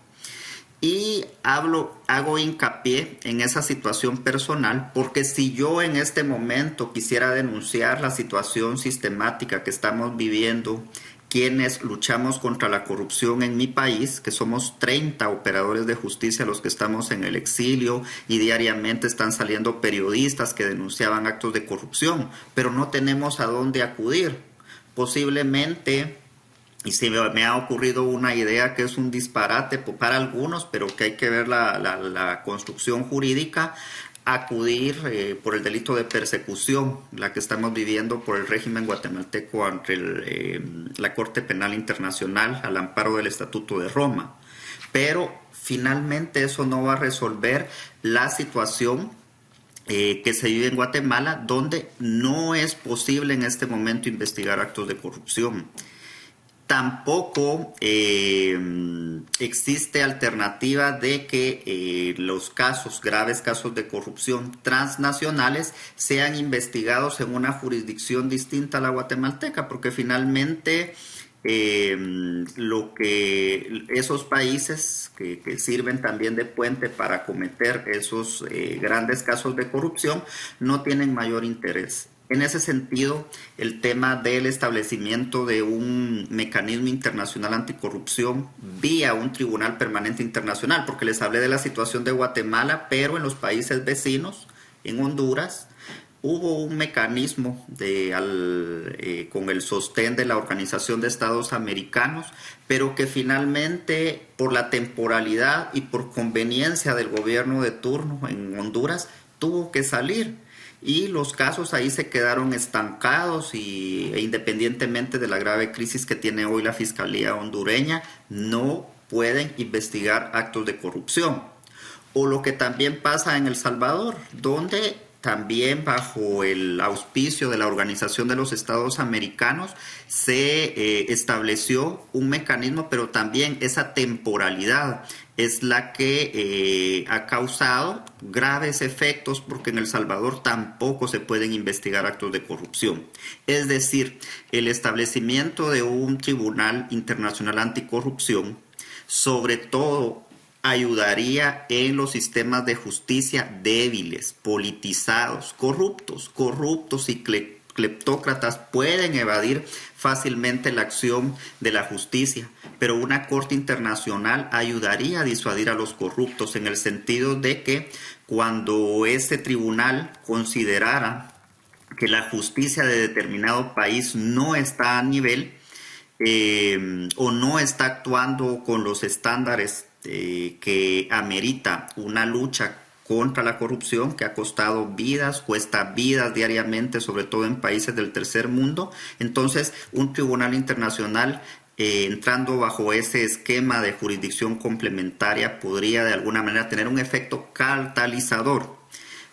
Y hago hincapié en esa situación personal porque si yo en este momento quisiera denunciar la situación sistemática que estamos viviendo, quienes luchamos contra la corrupción en mi país, que somos 30 operadores de justicia los que estamos en el exilio y diariamente están saliendo periodistas que denunciaban actos de corrupción, pero no tenemos a dónde acudir. Posiblemente, y se me ha ocurrido una idea que es un disparate para algunos, pero que hay que ver la construcción jurídica, acudir por el delito de persecución, la que estamos viviendo por el régimen guatemalteco ante la Corte Penal Internacional al amparo del Estatuto de Roma. Pero finalmente eso no va a resolver la situación que se vive en Guatemala, donde no es posible en este momento investigar actos de corrupción. Tampoco existe alternativa de que los graves casos de corrupción transnacionales sean investigados en una jurisdicción distinta a la guatemalteca, porque finalmente esos países que sirven también de puente para cometer esos grandes casos de corrupción no tienen mayor interés. En ese sentido, el tema del establecimiento de un mecanismo internacional anticorrupción vía un tribunal permanente internacional, porque les hablé de la situación de Guatemala, pero en los países vecinos, en Honduras, hubo un mecanismo con el sostén de la Organización de Estados Americanos, pero que finalmente, por la temporalidad y por conveniencia del gobierno de turno en Honduras, tuvo que salir. Y los casos ahí se quedaron estancados e independientemente de la grave crisis que tiene hoy la Fiscalía hondureña, no pueden investigar actos de corrupción. O lo que también pasa en El Salvador, donde también bajo el auspicio de la Organización de los Estados Americanos se estableció un mecanismo, pero también esa temporalidad es la que ha causado graves efectos porque en El Salvador tampoco se pueden investigar actos de corrupción. Es decir, el establecimiento de un Tribunal Internacional Anticorrupción, sobre todo, ayudaría en los sistemas de justicia débiles, politizados, corruptos y cleptócratas pueden evadir fácilmente la acción de la justicia, pero una corte internacional ayudaría a disuadir a los corruptos en el sentido de que cuando ese tribunal considerara que la justicia de determinado país no está a nivel o no está actuando con los estándares que amerita una lucha contra la corrupción, que ha costado vidas, cuesta vidas diariamente, sobre todo en países del tercer mundo. Entonces, un tribunal internacional entrando bajo ese esquema de jurisdicción complementaria podría de alguna manera tener un efecto catalizador.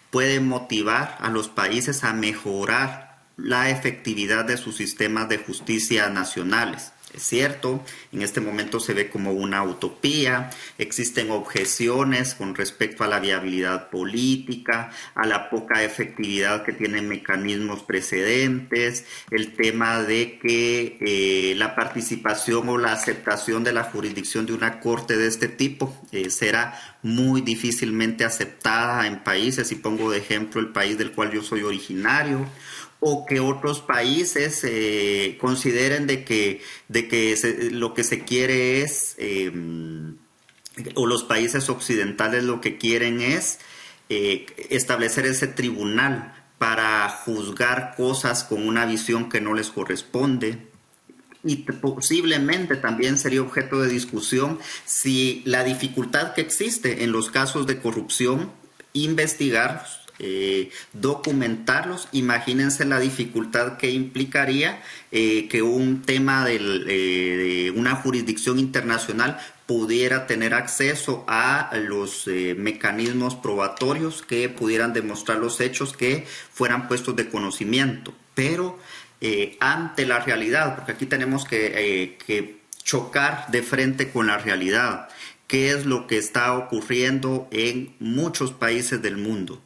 Puede motivar a los países a mejorar la efectividad de sus sistemas de justicia nacionales. Es cierto, en este momento se ve como una utopía, existen objeciones con respecto a la viabilidad política, a la poca efectividad que tienen mecanismos precedentes, el tema de que la participación o la aceptación de la jurisdicción de una corte de este tipo será muy difícilmente aceptada en países, y pongo de ejemplo el país del cual yo soy originario, o que otros países consideren de que lo que se quiere es, o los países occidentales lo que quieren es establecer ese tribunal para juzgar cosas con una visión que no les corresponde. Y posiblemente también sería objeto de discusión si la dificultad que existe en los casos de corrupción, investigar, documentarlos. Imagínense la dificultad que implicaría que un tema de una jurisdicción internacional pudiera tener acceso a los mecanismos probatorios que pudieran demostrar los hechos que fueran puestos de conocimiento. Pero ante la realidad, porque aquí tenemos que chocar de frente con la realidad, qué es lo que está ocurriendo en muchos países del mundo.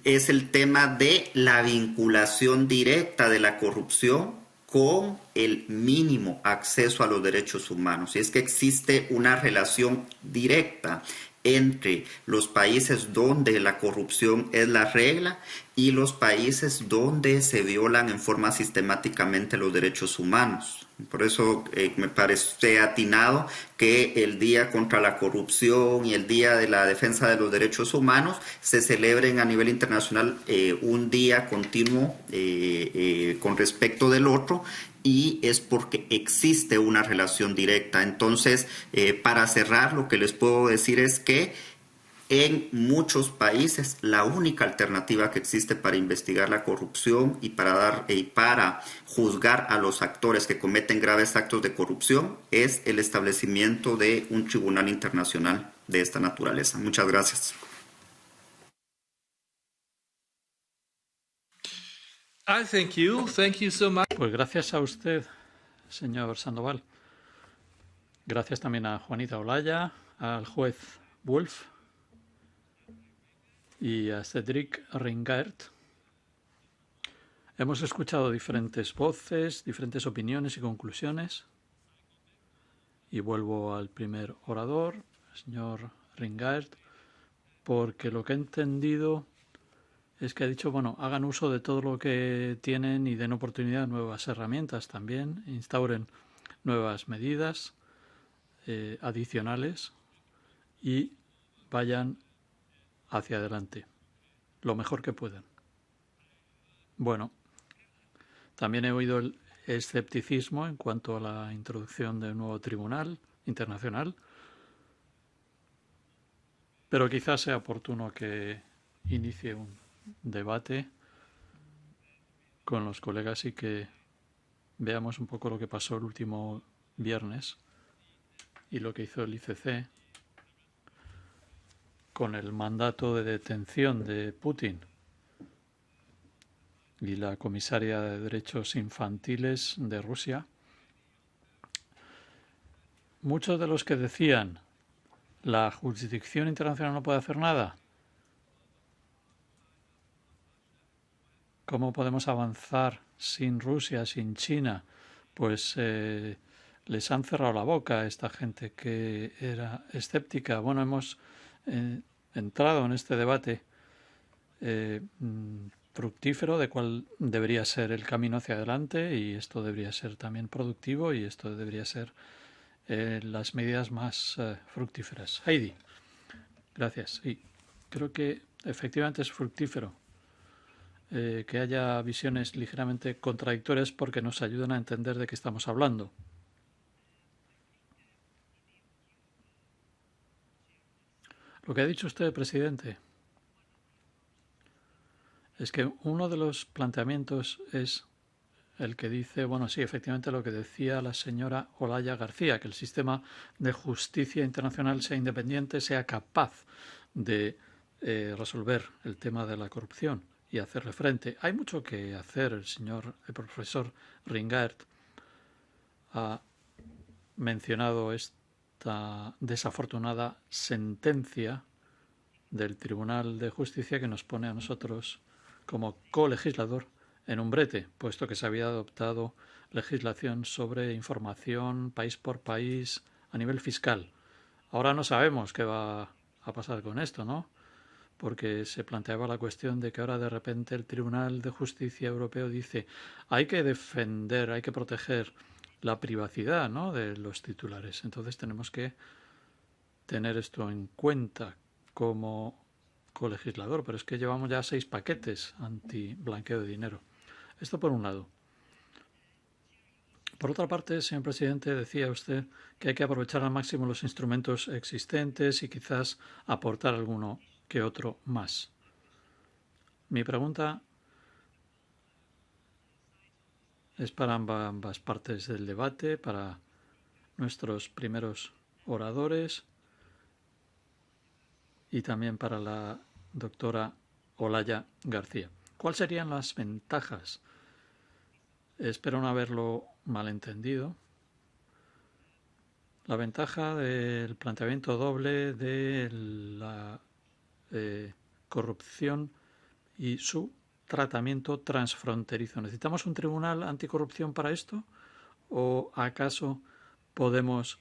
Es el tema de la vinculación directa de la corrupción con el mínimo acceso a los derechos humanos. Y es que existe una relación directa entre los países donde la corrupción es la regla y los países donde se violan en forma sistemáticamente los derechos humanos. Por eso me parece atinado que el Día contra la Corrupción y el Día de la Defensa de los Derechos Humanos se celebren a nivel internacional un día continuo con respecto del otro, y es porque existe una relación directa. Entonces, para cerrar, lo que les puedo decir es que en muchos países la única alternativa que existe para investigar la corrupción y para juzgar a los actores que cometen graves actos de corrupción es el establecimiento de un tribunal internacional de esta naturaleza. Muchas gracias. Thank you. Thank you so much. Pues gracias a usted, señor Sandoval. Gracias también a Juanita Olaya, al juez Wolf y a Cédric Ringaert. Hemos escuchado diferentes voces, diferentes opiniones y conclusiones. Y vuelvo al primer orador, el señor Ringaert, porque lo que he entendido es que ha dicho, bueno, hagan uso de todo lo que tienen y den oportunidad a nuevas herramientas también, instauren nuevas medidas adicionales y vayan hacia adelante lo mejor que puedan. Bueno, también he oído el escepticismo en cuanto a la introducción de un nuevo tribunal internacional, pero quizás sea oportuno que inicie un debate con los colegas y que veamos un poco lo que pasó el último viernes y lo que hizo el ICC con el mandato de detención de Putin y la comisaria de Derechos Infantiles de Rusia. Muchos de los que decían la jurisdicción internacional no puede hacer nada, ¿cómo podemos avanzar sin Rusia, sin China? Pues les han cerrado la boca a esta gente que era escéptica. Bueno, hemos entrado en este debate fructífero de cuál debería ser el camino hacia adelante, y esto debería ser también productivo, y esto debería ser las medidas más fructíferas. Heidi, gracias. Sí, creo que efectivamente es fructífero que haya visiones ligeramente contradictorias porque nos ayudan a entender de qué estamos hablando. Lo que ha dicho usted, presidente, es que uno de los planteamientos es el que dice, bueno, sí, efectivamente lo que decía la señora Olaya García, que el sistema de justicia internacional sea independiente, sea capaz de resolver el tema de la corrupción y hacerle frente. Hay mucho que hacer. El profesor Ringart ha mencionado esta desafortunada sentencia del Tribunal de Justicia que nos pone a nosotros como colegislador en un brete, puesto que se había adoptado legislación sobre información país por país a nivel fiscal. Ahora no sabemos qué va a pasar con esto, ¿no? Porque se planteaba la cuestión de que ahora de repente el Tribunal de Justicia Europeo dice hay que defender, hay que proteger la privacidad, ¿no?, de los titulares. Entonces tenemos que tener esto en cuenta como colegislador, pero es que llevamos ya 6 paquetes anti-blanqueo de dinero. Esto por un lado. Por otra parte, señor presidente, decía usted que hay que aprovechar al máximo los instrumentos existentes y quizás aportar alguno que otro más. Mi pregunta es para ambas partes del debate, para nuestros primeros oradores y también para la doctora Olaya García. ¿Cuáles serían las ventajas? Espero no haberlo malentendido. La ventaja del planteamiento doble de la corrupción y su tratamiento transfronterizo. ¿Necesitamos un tribunal anticorrupción para esto? ¿O acaso podemos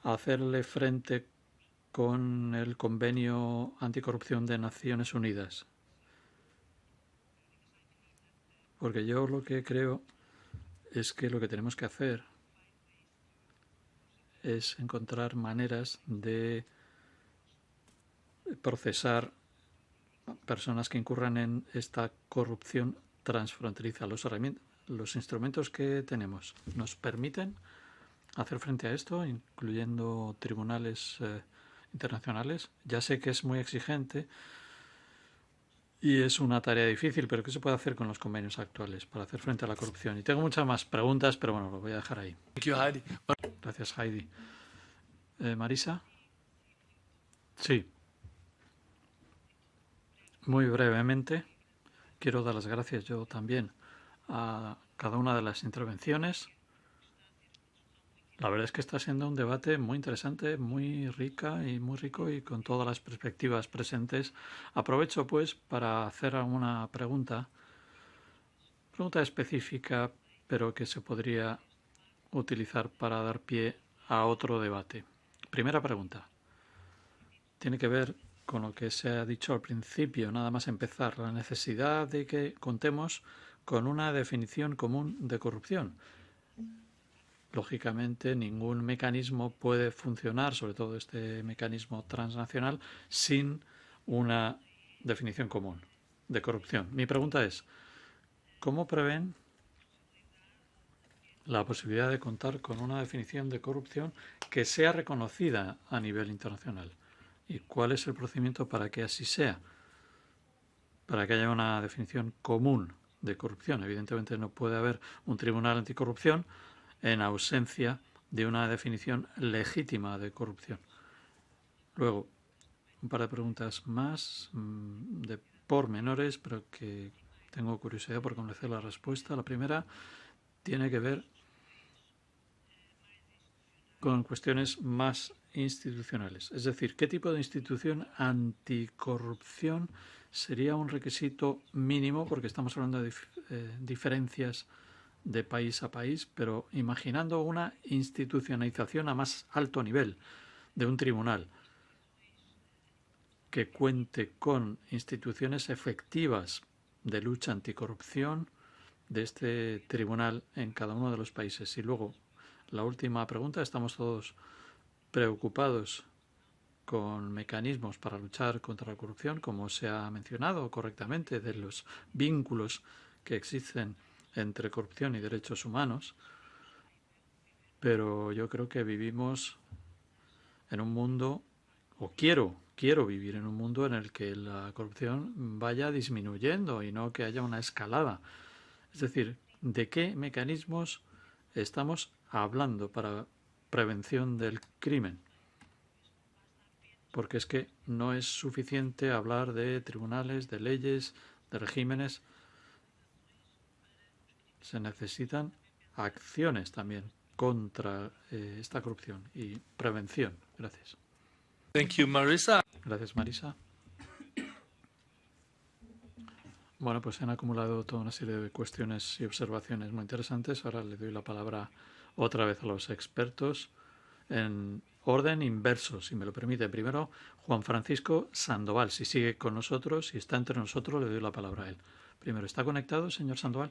hacerle frente con el Convenio Anticorrupción de Naciones Unidas? Porque yo lo que creo es que lo que tenemos que hacer es encontrar maneras de procesar personas que incurran en esta corrupción transfronteriza. Los instrumentos que tenemos nos permiten hacer frente a esto, incluyendo tribunales internacionales. Ya sé que es muy exigente y es una tarea difícil, pero ¿qué se puede hacer con los convenios actuales para hacer frente a la corrupción? Y tengo muchas más preguntas, pero bueno, lo voy a dejar ahí. Thank you, Heidi. Gracias, Heidi. Marisa. Sí. Muy brevemente, quiero dar las gracias yo también a cada una de las intervenciones. La verdad es que está siendo un debate muy interesante, muy rica y muy rico y con todas las perspectivas presentes. Aprovecho pues para hacer una pregunta específica, pero que se podría utilizar para dar pie a otro debate. Primera pregunta. Tiene que ver con lo que se ha dicho al principio, nada más empezar, la necesidad de que contemos con una definición común de corrupción. Lógicamente, ningún mecanismo puede funcionar, sobre todo este mecanismo transnacional, sin una definición común de corrupción. Mi pregunta es, ¿cómo prevén la posibilidad de contar con una definición de corrupción que sea reconocida a nivel internacional? ¿Y cuál es el procedimiento para que así sea? Para que haya una definición común de corrupción. Evidentemente no puede haber un tribunal anticorrupción en ausencia de una definición legítima de corrupción. Luego, un par de preguntas más de pormenores, pero que tengo curiosidad por conocer la respuesta. La primera tiene que ver con cuestiones más institucionales. Es decir, ¿qué tipo de institución anticorrupción sería un requisito mínimo? Porque estamos hablando de diferencias de país a país, pero imaginando una institucionalización a más alto nivel de un tribunal que cuente con instituciones efectivas de lucha anticorrupción de este tribunal en cada uno de los países. Y luego, la última pregunta, estamos todos preocupados con mecanismos para luchar contra la corrupción, como se ha mencionado correctamente, de los vínculos que existen entre corrupción y derechos humanos, pero yo creo que vivimos en un mundo, o quiero vivir en un mundo en el que la corrupción vaya disminuyendo y no que haya una escalada. Es decir, ¿de qué mecanismos estamos hablando para prevención del crimen? Porque es que no es suficiente hablar de tribunales, de leyes, de regímenes. Se necesitan acciones también contra esta corrupción y prevención. Gracias. Thank you, Marisa. Gracias, Marisa. Bueno, pues se han acumulado toda una serie de cuestiones y observaciones muy interesantes. Ahora le doy la palabra otra vez a los expertos en orden inverso, si me lo permite. Primero, Juan Francisco Sandoval. Si sigue con nosotros, si está entre nosotros, le doy la palabra a él. Primero, ¿está conectado, señor Sandoval?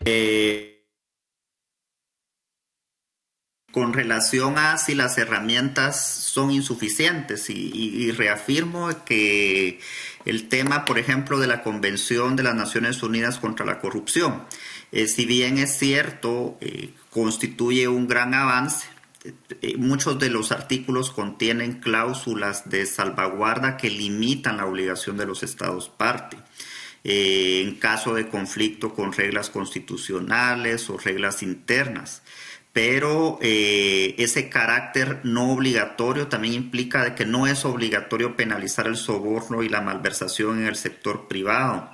Con relación a si las herramientas son insuficientes y reafirmo que el tema, por ejemplo, de la Convención de las Naciones Unidas contra la Corrupción, si bien es cierto, constituye un gran avance, muchos de los artículos contienen cláusulas de salvaguarda que limitan la obligación de los Estados parte. En caso de conflicto con reglas constitucionales o reglas internas. Pero ese carácter no obligatorio también implica de que no es obligatorio penalizar el soborno y la malversación en el sector privado.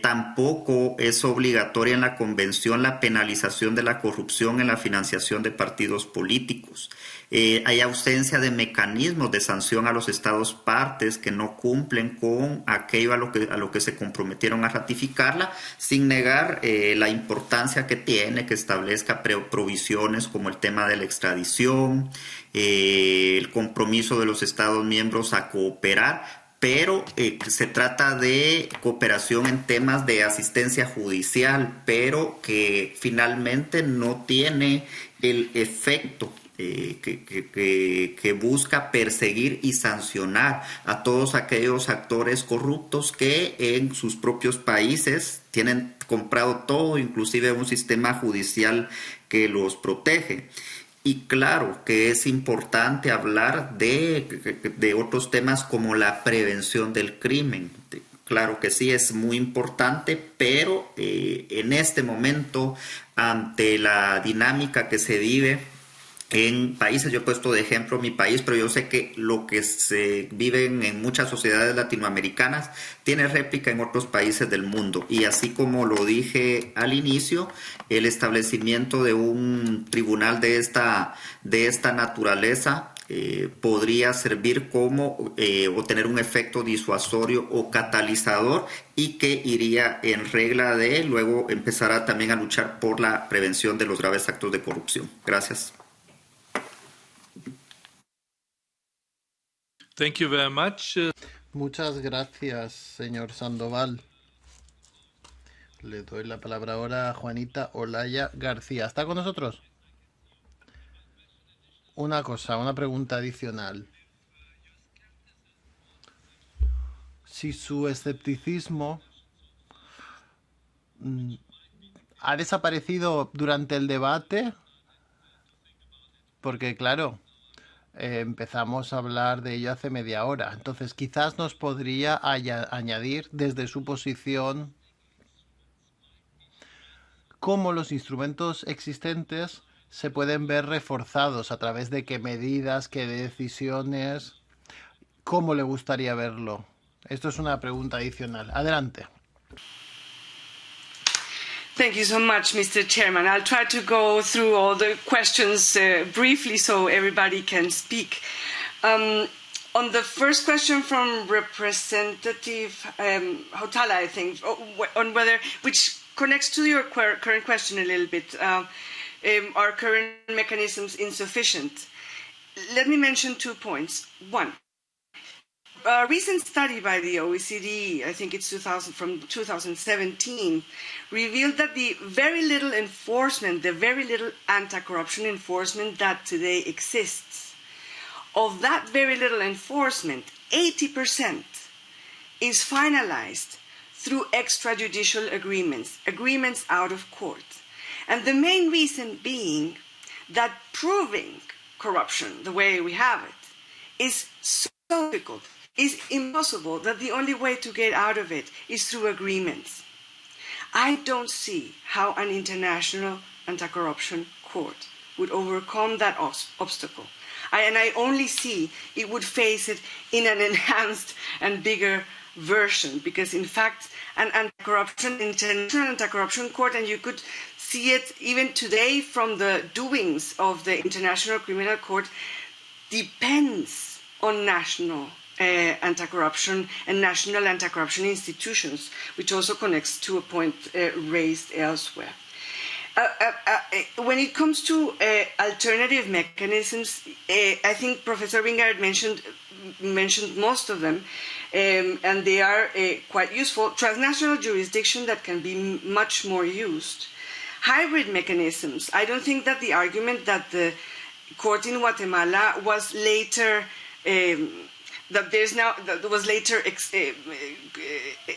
Tampoco es obligatoria en la Convención la penalización de la corrupción en la financiación de partidos políticos. Hay ausencia de mecanismos de sanción a los Estados partes que no cumplen con aquello a lo que se comprometieron a ratificarla, sin negar la importancia que tiene que establezca provisiones como el tema de la extradición, el compromiso de los Estados miembros a cooperar, pero se trata de cooperación en temas de asistencia judicial, pero que finalmente no tiene el efecto que busca perseguir y sancionar a todos aquellos actores corruptos que en sus propios países tienen comprado todo, inclusive un sistema judicial que los protege. Y claro que es importante hablar de otros temas como la prevención del crimen. Claro que sí, es muy importante, pero en este momento, ante la dinámica que se vive en países, yo he puesto de ejemplo mi país, pero yo sé que lo que se vive en muchas sociedades latinoamericanas tiene réplica en otros países del mundo. Y así como lo dije al inicio, el establecimiento de un tribunal de esta naturaleza podría servir como o tener un efecto disuasorio o catalizador, y que iría en regla de luego empezará también a luchar por la prevención de los graves actos de corrupción. Gracias. Thank you very much. Muchas gracias, señor Sandoval. Le doy la palabra ahora a Juanita Olaya García. ¿Está con nosotros? Una pregunta adicional. Si su escepticismo ha desaparecido durante el debate, porque claro, empezamos a hablar de ello hace media hora. Entonces, quizás nos podría añadir desde su posición cómo los instrumentos existentes se pueden ver reforzados, a través de qué medidas, qué decisiones, cómo le gustaría verlo. Esto es una pregunta adicional. Adelante. Thank you so much, Mr. Chairman. I'll try to go through all the questions briefly so everybody can speak. On the first question from Representative Hautala, I think, on whether, which connects to your current question a little bit, are current mechanisms insufficient? Let me mention 2 points. One, a recent study by the OECD, I think it's from 2017, revealed that the very little enforcement, the very little anti-corruption enforcement that today exists, of that very little enforcement, 80% is finalized through extrajudicial agreements out of court. And the main reason being that proving corruption the way we have it is so difficult, is impossible, that the only way to get out of it is through agreements. I don't see how an international anti-corruption court would overcome that obstacle. I only see it would face it in an enhanced and bigger version, because in fact an international anti-corruption court, and you could see it even today from the doings of the International Criminal Court, depends on national anti-corruption and national anti-corruption institutions, which also connects to a point raised elsewhere. When it comes to alternative mechanisms, I think Professor Wingard mentioned most of them, and they are quite useful. Transnational jurisdiction that can be much more used. Hybrid mechanisms. I don't think that the argument that the court in Guatemala was later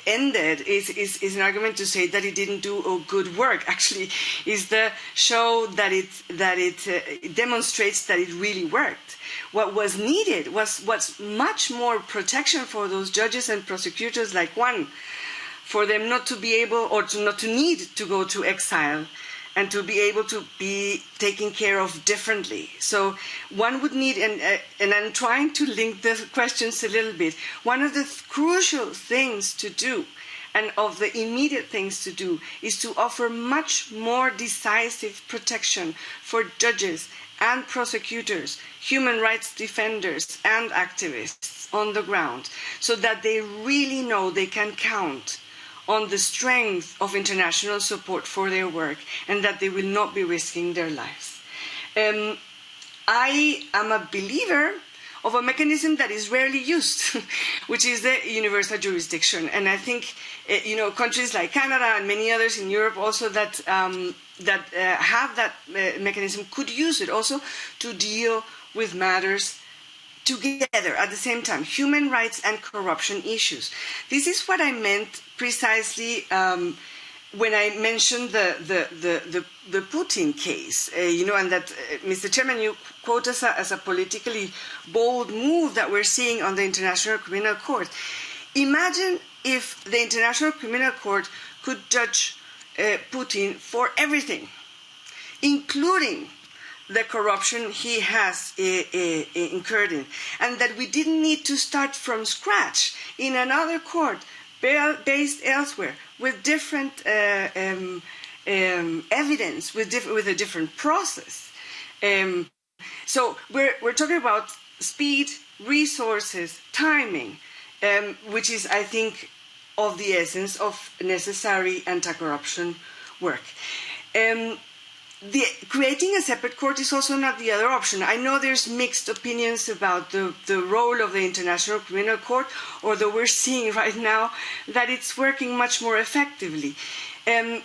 ended is an argument to say that it didn't do a good work. Actually, is the show that it demonstrates that it really worked. What was needed was much more protection for those judges and prosecutors like Juan, for them not to be able or not to need to go to exile, and to be able to be taken care of differently. So one would need, and I'm trying to link the questions a little bit, one of the crucial things to do, and of the immediate things to do, is to offer much more decisive protection for judges and prosecutors, human rights defenders and activists on the ground, so that they really know they can count on the strength of international support for their work, and that they will not be risking their lives. I am a believer of a mechanism that is rarely used, which is the universal jurisdiction. And I think, countries like Canada and many others in Europe also that have that mechanism could use it also to deal with matters together at the same time, human rights and corruption issues. This is what I meant precisely when I mentioned the Putin case, and that, Mr. Chairman, you quote us as a politically bold move that we're seeing on the International Criminal Court. Imagine if the International Criminal Court could judge Putin for everything, including the corruption he has incurred in, and that we didn't need to start from scratch in another court based elsewhere with different evidence, with a different process. So we're talking about speed, resources, timing, which is, I think, of the essence of necessary anti-corruption work. Creating a separate court is also not the other option. I know there's mixed opinions about the role of the International Criminal Court, although we're seeing right now that it's working much more effectively. One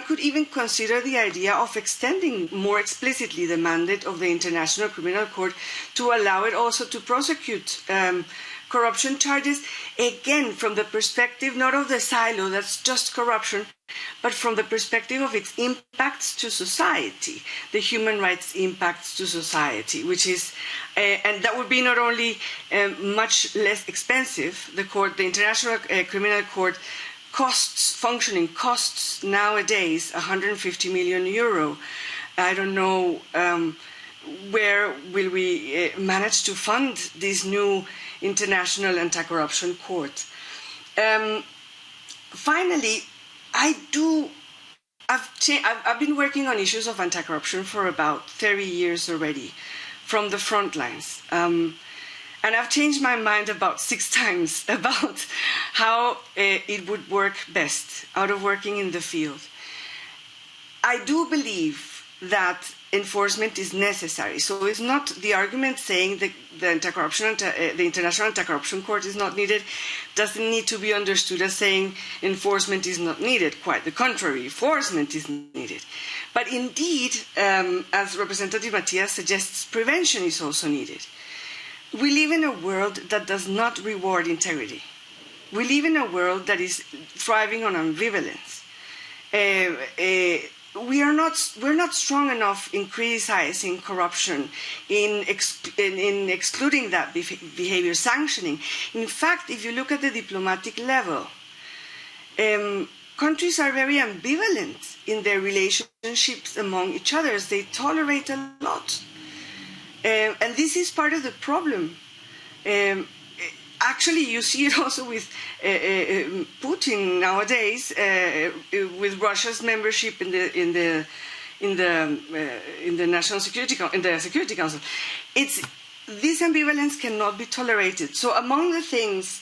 could even consider the idea of extending more explicitly the mandate of the International Criminal Court to allow it also to prosecute corruption charges, again, from the perspective not of the silo that's just corruption, but from the perspective of its impacts to society, the human rights impacts to society, which is, and that would be not only much less expensive. The International Criminal Court functioning costs nowadays 150 million euro. I don't know where will we manage to fund this new International Anti-Corruption Court. Finally, I've been working on issues of anti-corruption for about 30 years already, from the front lines. And I've changed my mind about 6 times about how it would work best out of working in the field. I do believe that enforcement is necessary. So it's not the argument saying that the International Anti-Corruption Court is not needed, doesn't need to be understood as saying enforcement is not needed. Quite the contrary, enforcement is needed. But indeed, as Representative Matias suggests, prevention is also needed. we live in a world that does not reward integrity. We live in a world that is thriving on ambivalence. We're not strong enough in criticizing corruption, in excluding that behavior, sanctioning. In fact, if you look at the diplomatic level, countries are very ambivalent in their relationships among each other. They tolerate a lot. And this is part of the problem. Actually, you see it also with Putin nowadays, with Russia's membership in the National Security Security Council. This ambivalence cannot be tolerated. So, among the things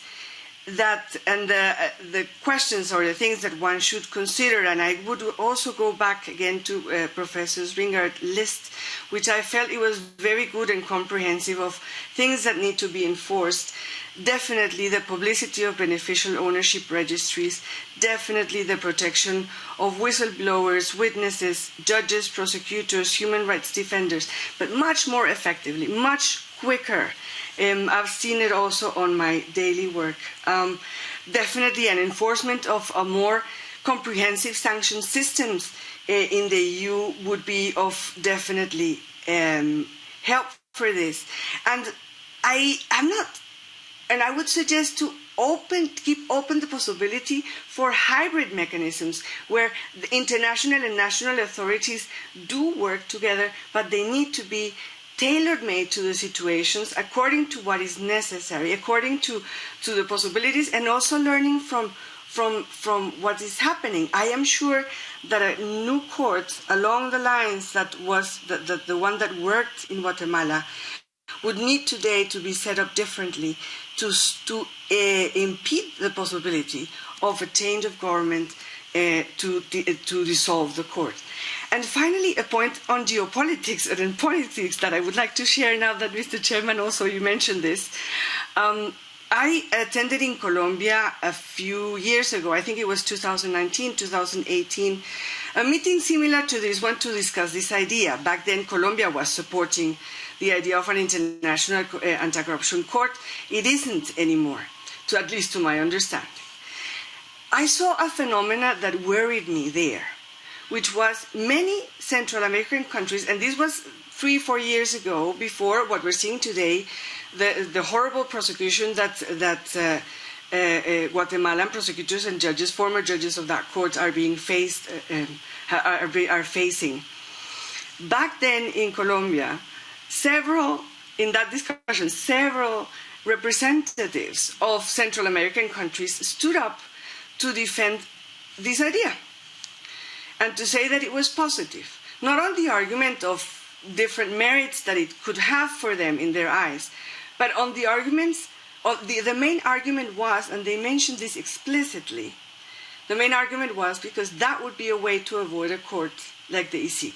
that and the questions or the things that one should consider, and I would also go back again to Professor Ringard's list, which I felt it was very good and comprehensive of things that need to be enforced. Definitely the publicity of beneficial ownership registries, definitely the protection of whistleblowers, witnesses, judges, prosecutors, human rights defenders, but much more effectively, much quicker. I've seen it also on my daily work. Definitely an enforcement of a more comprehensive sanction systems in the EU would be of definitely help for this. And I would suggest to keep open the possibility for hybrid mechanisms where the international and national authorities do work together, but they need to be tailor-made to the situations according to what is necessary, according to the possibilities, and also learning from what is happening. I am sure that a new court along the lines that was the one that worked in Guatemala would need today to be set up differently to impede the possibility of a change of government to dissolve the court. And finally, a point on geopolitics and in politics that I would like to share now that Mr. Chairman also you mentioned this. I attended in Colombia a few years ago, I think it was 2019, 2018, a meeting similar to this one to discuss this idea. Back then, Colombia was supporting the idea of an international anti-corruption court. It isn't anymore, at least to my understanding. I saw a phenomena that worried me there, which was many Central American countries, and this was 3-4 years ago, before what we're seeing today, the horrible prosecution that Guatemalan prosecutors and judges, former judges of that court, are facing. Back then in Colombia, several representatives of Central American countries stood up to defend this idea and to say that it was positive, not on the argument of different merits that it could have for them in their eyes, but on the arguments of the main argument was, and they mentioned this explicitly, the main argument was because that would be a way to avoid a court like the ICIG.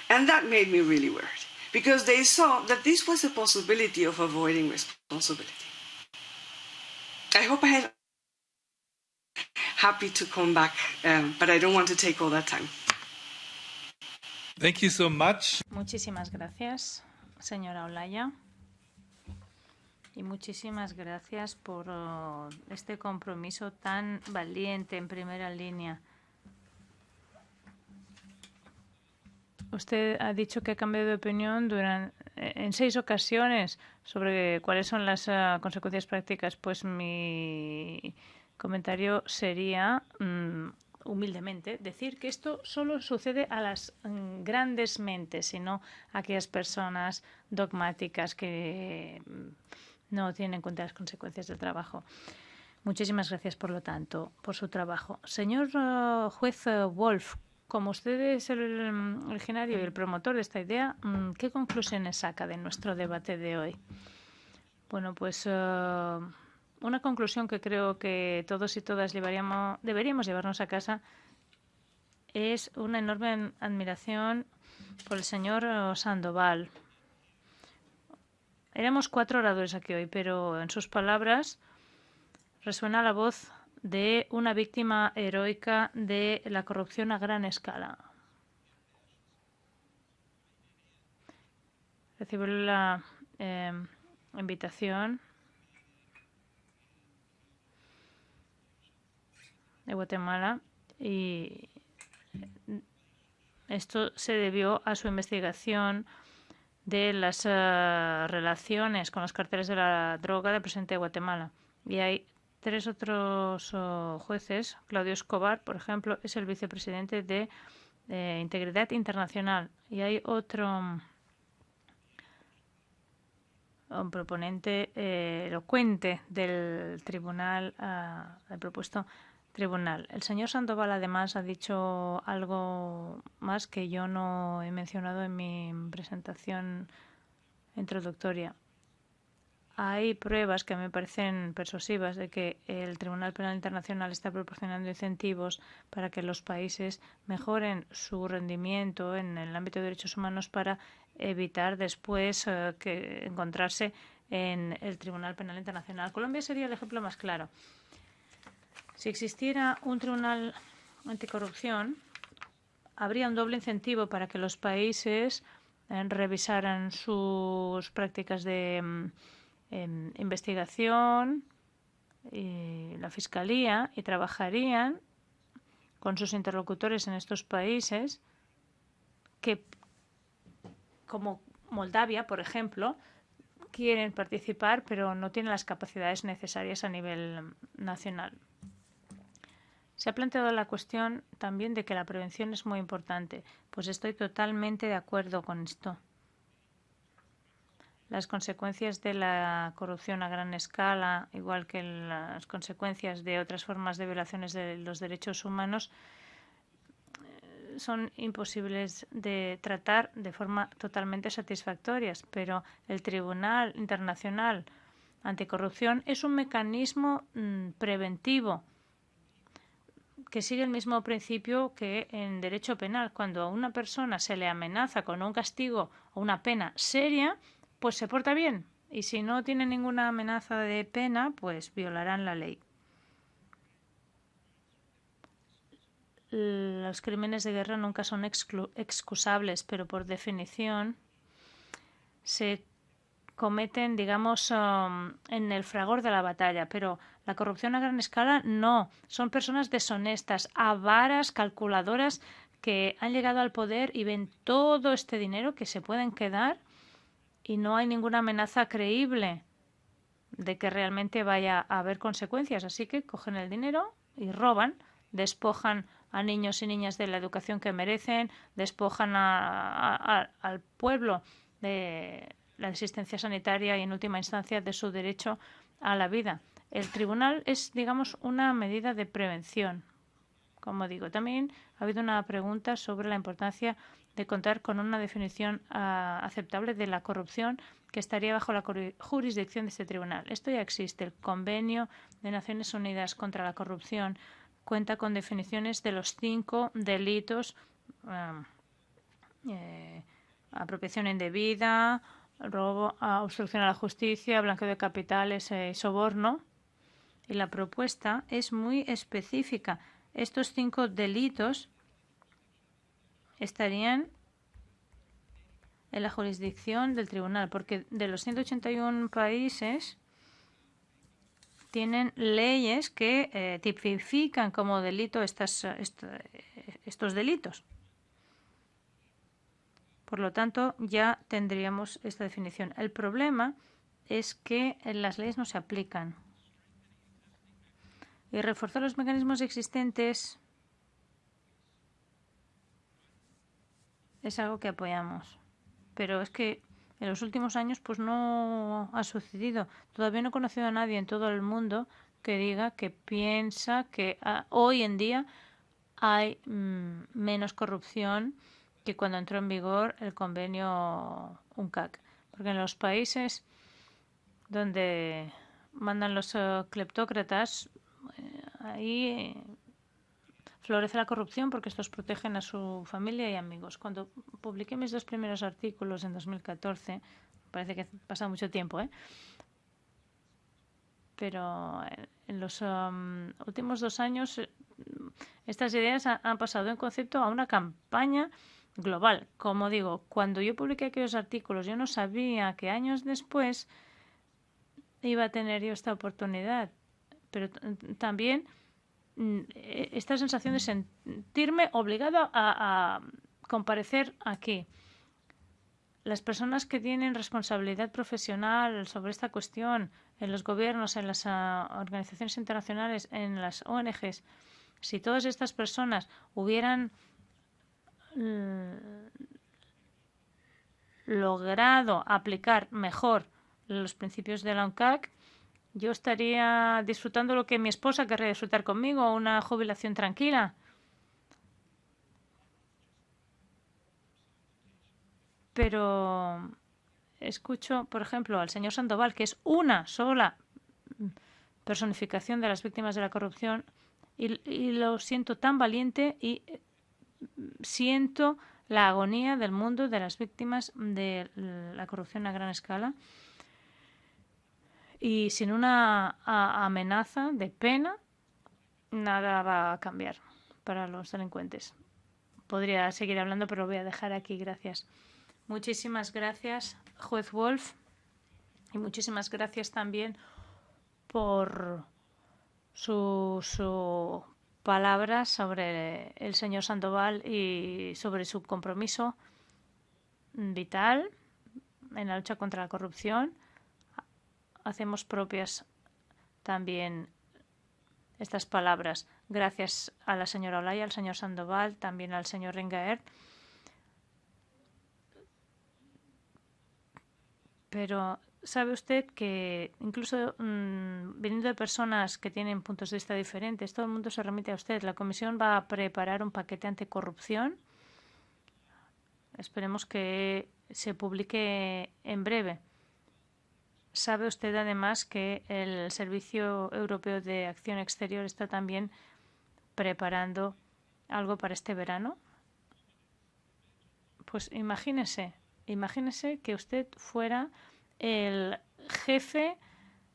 And that made me really worried, because they saw that this was a possibility of avoiding responsibility. I hope I have happy to come back, but I don't want to take all that time. Thank you so much. Muchísimas gracias, señora Olaya. Y muchísimas gracias por este compromiso tan valiente en primera línea. Usted ha dicho que ha cambiado de opinión en 6 ocasiones sobre cuáles son las consecuencias prácticas. Pues mi comentario sería, humildemente, decir que esto solo sucede a las grandes mentes y no a aquellas personas dogmáticas que no tienen en cuenta las consecuencias del trabajo. Muchísimas gracias, por lo tanto, por su trabajo. Señor juez Wolf, como usted es el originario y el promotor de esta idea, ¿qué conclusiones saca de nuestro debate de hoy? Bueno, pues una conclusión que creo que todos y todas deberíamos llevarnos a casa es una enorme admiración por el señor Sandoval. Éramos 4 oradores aquí hoy, pero en sus palabras resuena la voz de una víctima heroica de la corrupción a gran escala. Recibió invitación de Guatemala, y esto se debió a su investigación de las relaciones con los carteles de la droga del presidente de Guatemala. Y hay 3 otros jueces. Claudio Escobar, por ejemplo, es el vicepresidente de Integridad Internacional. Y hay otro un proponente elocuente del tribunal, del propuesto tribunal. El señor Sandoval, además, ha dicho algo más que yo no he mencionado en mi presentación introductoria. Hay pruebas que me parecen persuasivas de que el Tribunal Penal Internacional está proporcionando incentivos para que los países mejoren su rendimiento en el ámbito de derechos humanos para evitar después que encontrarse en el Tribunal Penal Internacional. Colombia sería el ejemplo más claro. Si existiera un tribunal anticorrupción, habría un doble incentivo para que los países revisaran sus prácticas de investigación y la fiscalía, y trabajarían con sus interlocutores en estos países que, como Moldavia, por ejemplo, quieren participar pero no tienen las capacidades necesarias a nivel nacional. Se ha planteado la cuestión también de que la prevención es muy importante. Pues estoy totalmente de acuerdo con esto. Las consecuencias de la corrupción a gran escala, igual que las consecuencias de otras formas de violaciones de los derechos humanos, son imposibles de tratar de forma totalmente satisfactoria. Pero el Tribunal Internacional Anticorrupción es un mecanismo preventivo que sigue el mismo principio que en derecho penal. Cuando a una persona se le amenaza con un castigo o una pena seria, pues se porta bien. Y si no tiene ninguna amenaza de pena, pues violarán la ley. Los crímenes de guerra nunca son excusables, pero por definición se cometen, digamos, en el fragor de la batalla. Pero la corrupción a gran escala no. Son personas deshonestas, avaras, calculadoras, que han llegado al poder y ven todo este dinero que se pueden quedar, y no hay ninguna amenaza creíble de que realmente vaya a haber consecuencias. Así que cogen el dinero y roban, despojan a niños y niñas de la educación que merecen, despojan al pueblo de la asistencia sanitaria y, en última instancia, de su derecho a la vida. El tribunal es, digamos, una medida de prevención. Como digo, también ha habido una pregunta sobre la importancia de contar con una definición aceptable de la corrupción que estaría bajo la jurisdicción de este tribunal. Esto ya existe. El Convenio de Naciones Unidas contra la Corrupción cuenta con definiciones de los 5 delitos: apropiación indebida, robo, obstrucción a la justicia, blanqueo de capitales, soborno. Y la propuesta es muy específica. Estos 5 delitos estarían en la jurisdicción del tribunal, porque de los 181 países tienen leyes que tipifican como delito estos delitos. Por lo tanto, ya tendríamos esta definición. El problema es que las leyes no se aplican. Y reforzar los mecanismos existentes es algo que apoyamos. Pero es que en los últimos años pues no ha sucedido. Todavía no he conocido a nadie en todo el mundo que diga que piensa que hoy en día hay menos corrupción que cuando entró en vigor el convenio UNCAC. Porque en los países donde mandan los cleptócratas, ahí florece la corrupción, porque estos protegen a su familia y amigos. Cuando publiqué mis 2 primeros artículos en 2014, parece que ha pasado mucho tiempo, pero en los últimos 2 años estas ideas han pasado de un concepto a una campaña global. Como digo, cuando yo publiqué aquellos artículos, yo no sabía que años después iba a tener yo esta oportunidad, pero también esta sensación de sentirme obligado a comparecer aquí. Las personas que tienen responsabilidad profesional sobre esta cuestión en los gobiernos, en las organizaciones internacionales, en las ONGs, si todas estas personas hubieran logrado aplicar mejor los principios de la UNCAC, yo estaría disfrutando lo que mi esposa querría disfrutar conmigo, una jubilación tranquila. Pero escucho, por ejemplo, al señor Sandoval, que es una sola personificación de las víctimas de la corrupción, y lo siento tan valiente y siento la agonía del mundo de las víctimas de la corrupción a gran escala. Y sin una amenaza de pena, nada va a cambiar para los delincuentes. Podría seguir hablando, pero lo voy a dejar aquí. Gracias. Muchísimas gracias, juez Wolf, y muchísimas gracias también por su palabra sobre el señor Sandoval y sobre su compromiso vital en la lucha contra la corrupción. Hacemos propias también estas palabras. Gracias a la señora Olaya, al señor Sandoval, también al señor Ringaert. Pero sabe usted que incluso viniendo de personas que tienen puntos de vista diferentes, todo el mundo se remite a usted. La Comisión va a preparar un paquete anticorrupción. Esperemos que se publique en breve. ¿Sabe usted además que el Servicio Europeo de Acción Exterior está también preparando algo para este verano? Pues imagínese que usted fuera el jefe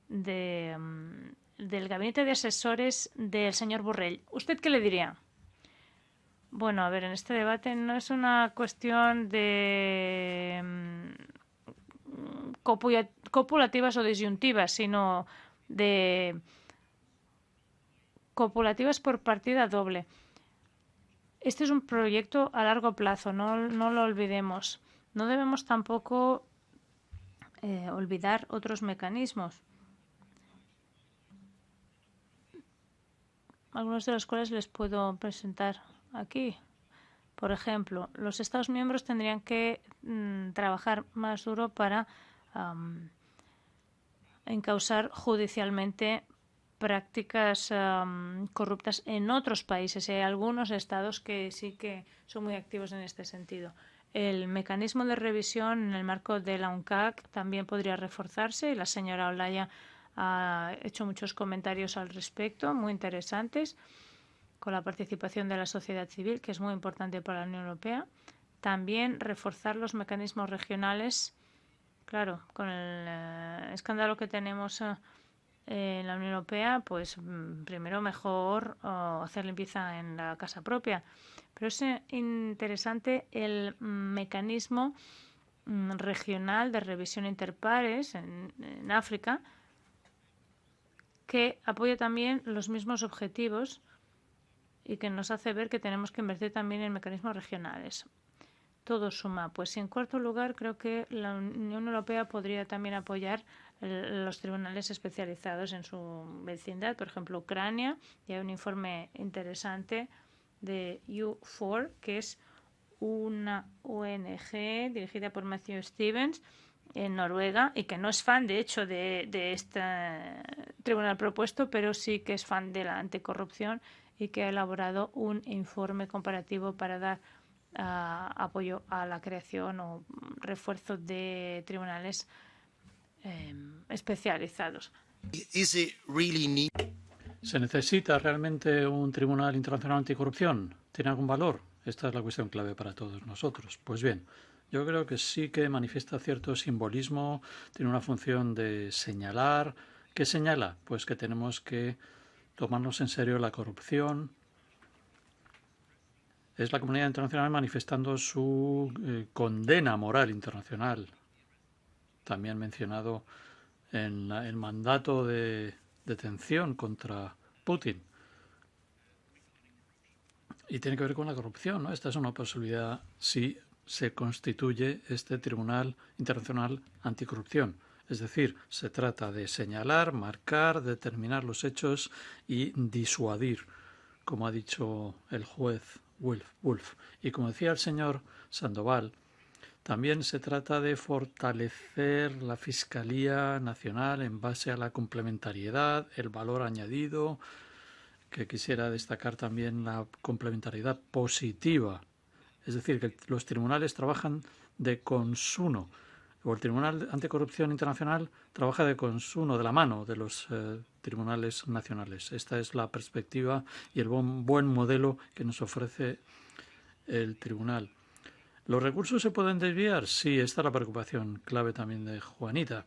del gabinete de asesores del señor Borrell. ¿Usted qué le diría? Bueno, a ver, en este debate no es una cuestión de copulativas o disyuntivas, sino de copulativas por partida doble. Este es un proyecto a largo plazo, no lo olvidemos. No debemos tampoco olvidar otros mecanismos, algunos de los cuales les puedo presentar aquí. Por ejemplo, los Estados miembros tendrían que trabajar más duro para encausar judicialmente prácticas corruptas en otros países. Hay algunos estados que sí que son muy activos en este sentido. El mecanismo de revisión en el marco de la UNCAC también podría reforzarse. La señora Olaya ha hecho muchos comentarios al respecto, muy interesantes, con la participación de la sociedad civil, que es muy importante para la Unión Europea. También reforzar los mecanismos regionales. Claro, con el escándalo que tenemos en la Unión Europea, pues primero mejor hacer limpieza en la casa propia. Pero es interesante el mecanismo regional de revisión interpares en África, que apoya también los mismos objetivos y que nos hace ver que tenemos que invertir también en mecanismos regionales. Todo suma. Pues en cuarto lugar, creo que la Unión Europea podría también apoyar los tribunales especializados en su vecindad. Por ejemplo, Ucrania. Y hay un informe interesante de U4, que es una ONG dirigida por Matthew Stevens en Noruega y que no es fan, de hecho, de este tribunal propuesto, pero sí que es fan de la anticorrupción y que ha elaborado un informe comparativo para dar apoyo a la creación o refuerzo de tribunales especializados. ¿Se necesita realmente un tribunal internacional anticorrupción? ¿Tiene algún valor? Esta es la cuestión clave para todos nosotros. Pues bien, yo creo que sí que manifiesta cierto simbolismo, tiene una función de señalar. ¿Qué señala? Pues que tenemos que tomarnos en serio la corrupción. Es la comunidad internacional manifestando su condena moral internacional. También mencionado en el mandato de detención contra Putin. Y tiene que ver con la corrupción, ¿no? Esta es una posibilidad si se constituye este Tribunal Internacional Anticorrupción. Es decir, se trata de señalar, marcar, determinar los hechos y disuadir, como ha dicho el juez Wolf. Y como decía el señor Sandoval, también se trata de fortalecer la Fiscalía Nacional en base a la complementariedad, el valor añadido, que quisiera destacar también la complementariedad positiva. Es decir, que los tribunales trabajan de consuno, o el Tribunal Anticorrupción Internacional trabaja de consuno, de la mano de los tribunales nacionales. Esta es la perspectiva y el buen modelo que nos ofrece el tribunal. ¿Los recursos se pueden desviar? Sí, esta es la preocupación clave también de Juanita.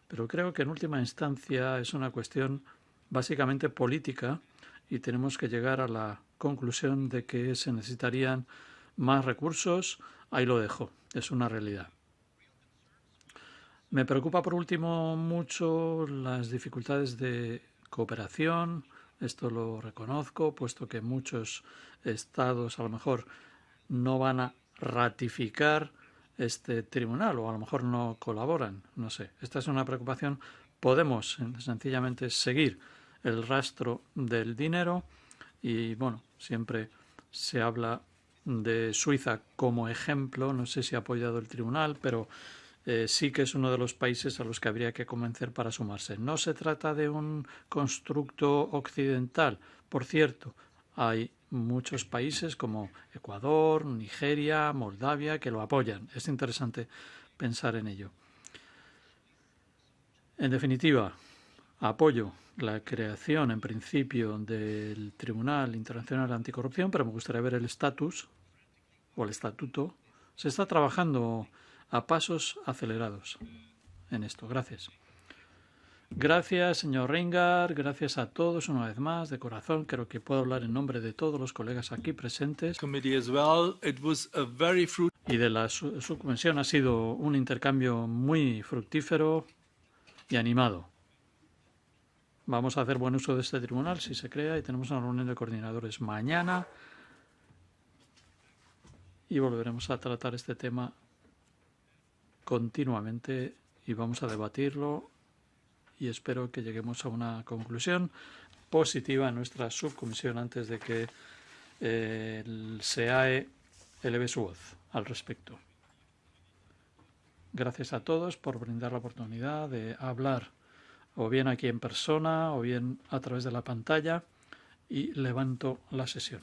Pero creo que en última instancia es una cuestión básicamente política y tenemos que llegar a la conclusión de que se necesitarían más recursos. Ahí lo dejo, es una realidad. Me preocupa por último mucho las dificultades de cooperación. Esto lo reconozco, puesto que muchos estados a lo mejor no van a ratificar este tribunal o a lo mejor no colaboran, no sé. Esta es una preocupación. Podemos sencillamente seguir el rastro del dinero y bueno, siempre se habla de Suiza como ejemplo. No sé si ha apoyado el tribunal, pero sí que es uno de los países a los que habría que convencer para sumarse. No se trata de un constructo occidental. Por cierto, hay muchos países como Ecuador, Nigeria, Moldavia que lo apoyan. Es interesante pensar en ello. En definitiva, apoyo la creación en principio del Tribunal Internacional Anticorrupción, pero me gustaría ver el estatus o el estatuto. Se está trabajando a pasos acelerados en esto. Gracias. Gracias, señor Reingard. Gracias a todos una vez más, de corazón. Creo que puedo hablar en nombre de todos los colegas aquí presentes. Y de la subcomisión ha sido un intercambio muy fructífero y animado. Vamos a hacer buen uso de este tribunal si se crea y tenemos una reunión de coordinadores mañana y volveremos a tratar este tema continuamente y vamos a debatirlo y espero que lleguemos a una conclusión positiva en nuestra subcomisión antes de que el SEAE eleve su voz al respecto. Gracias a todos por brindar la oportunidad de hablar o bien aquí en persona o bien a través de la pantalla y levanto la sesión.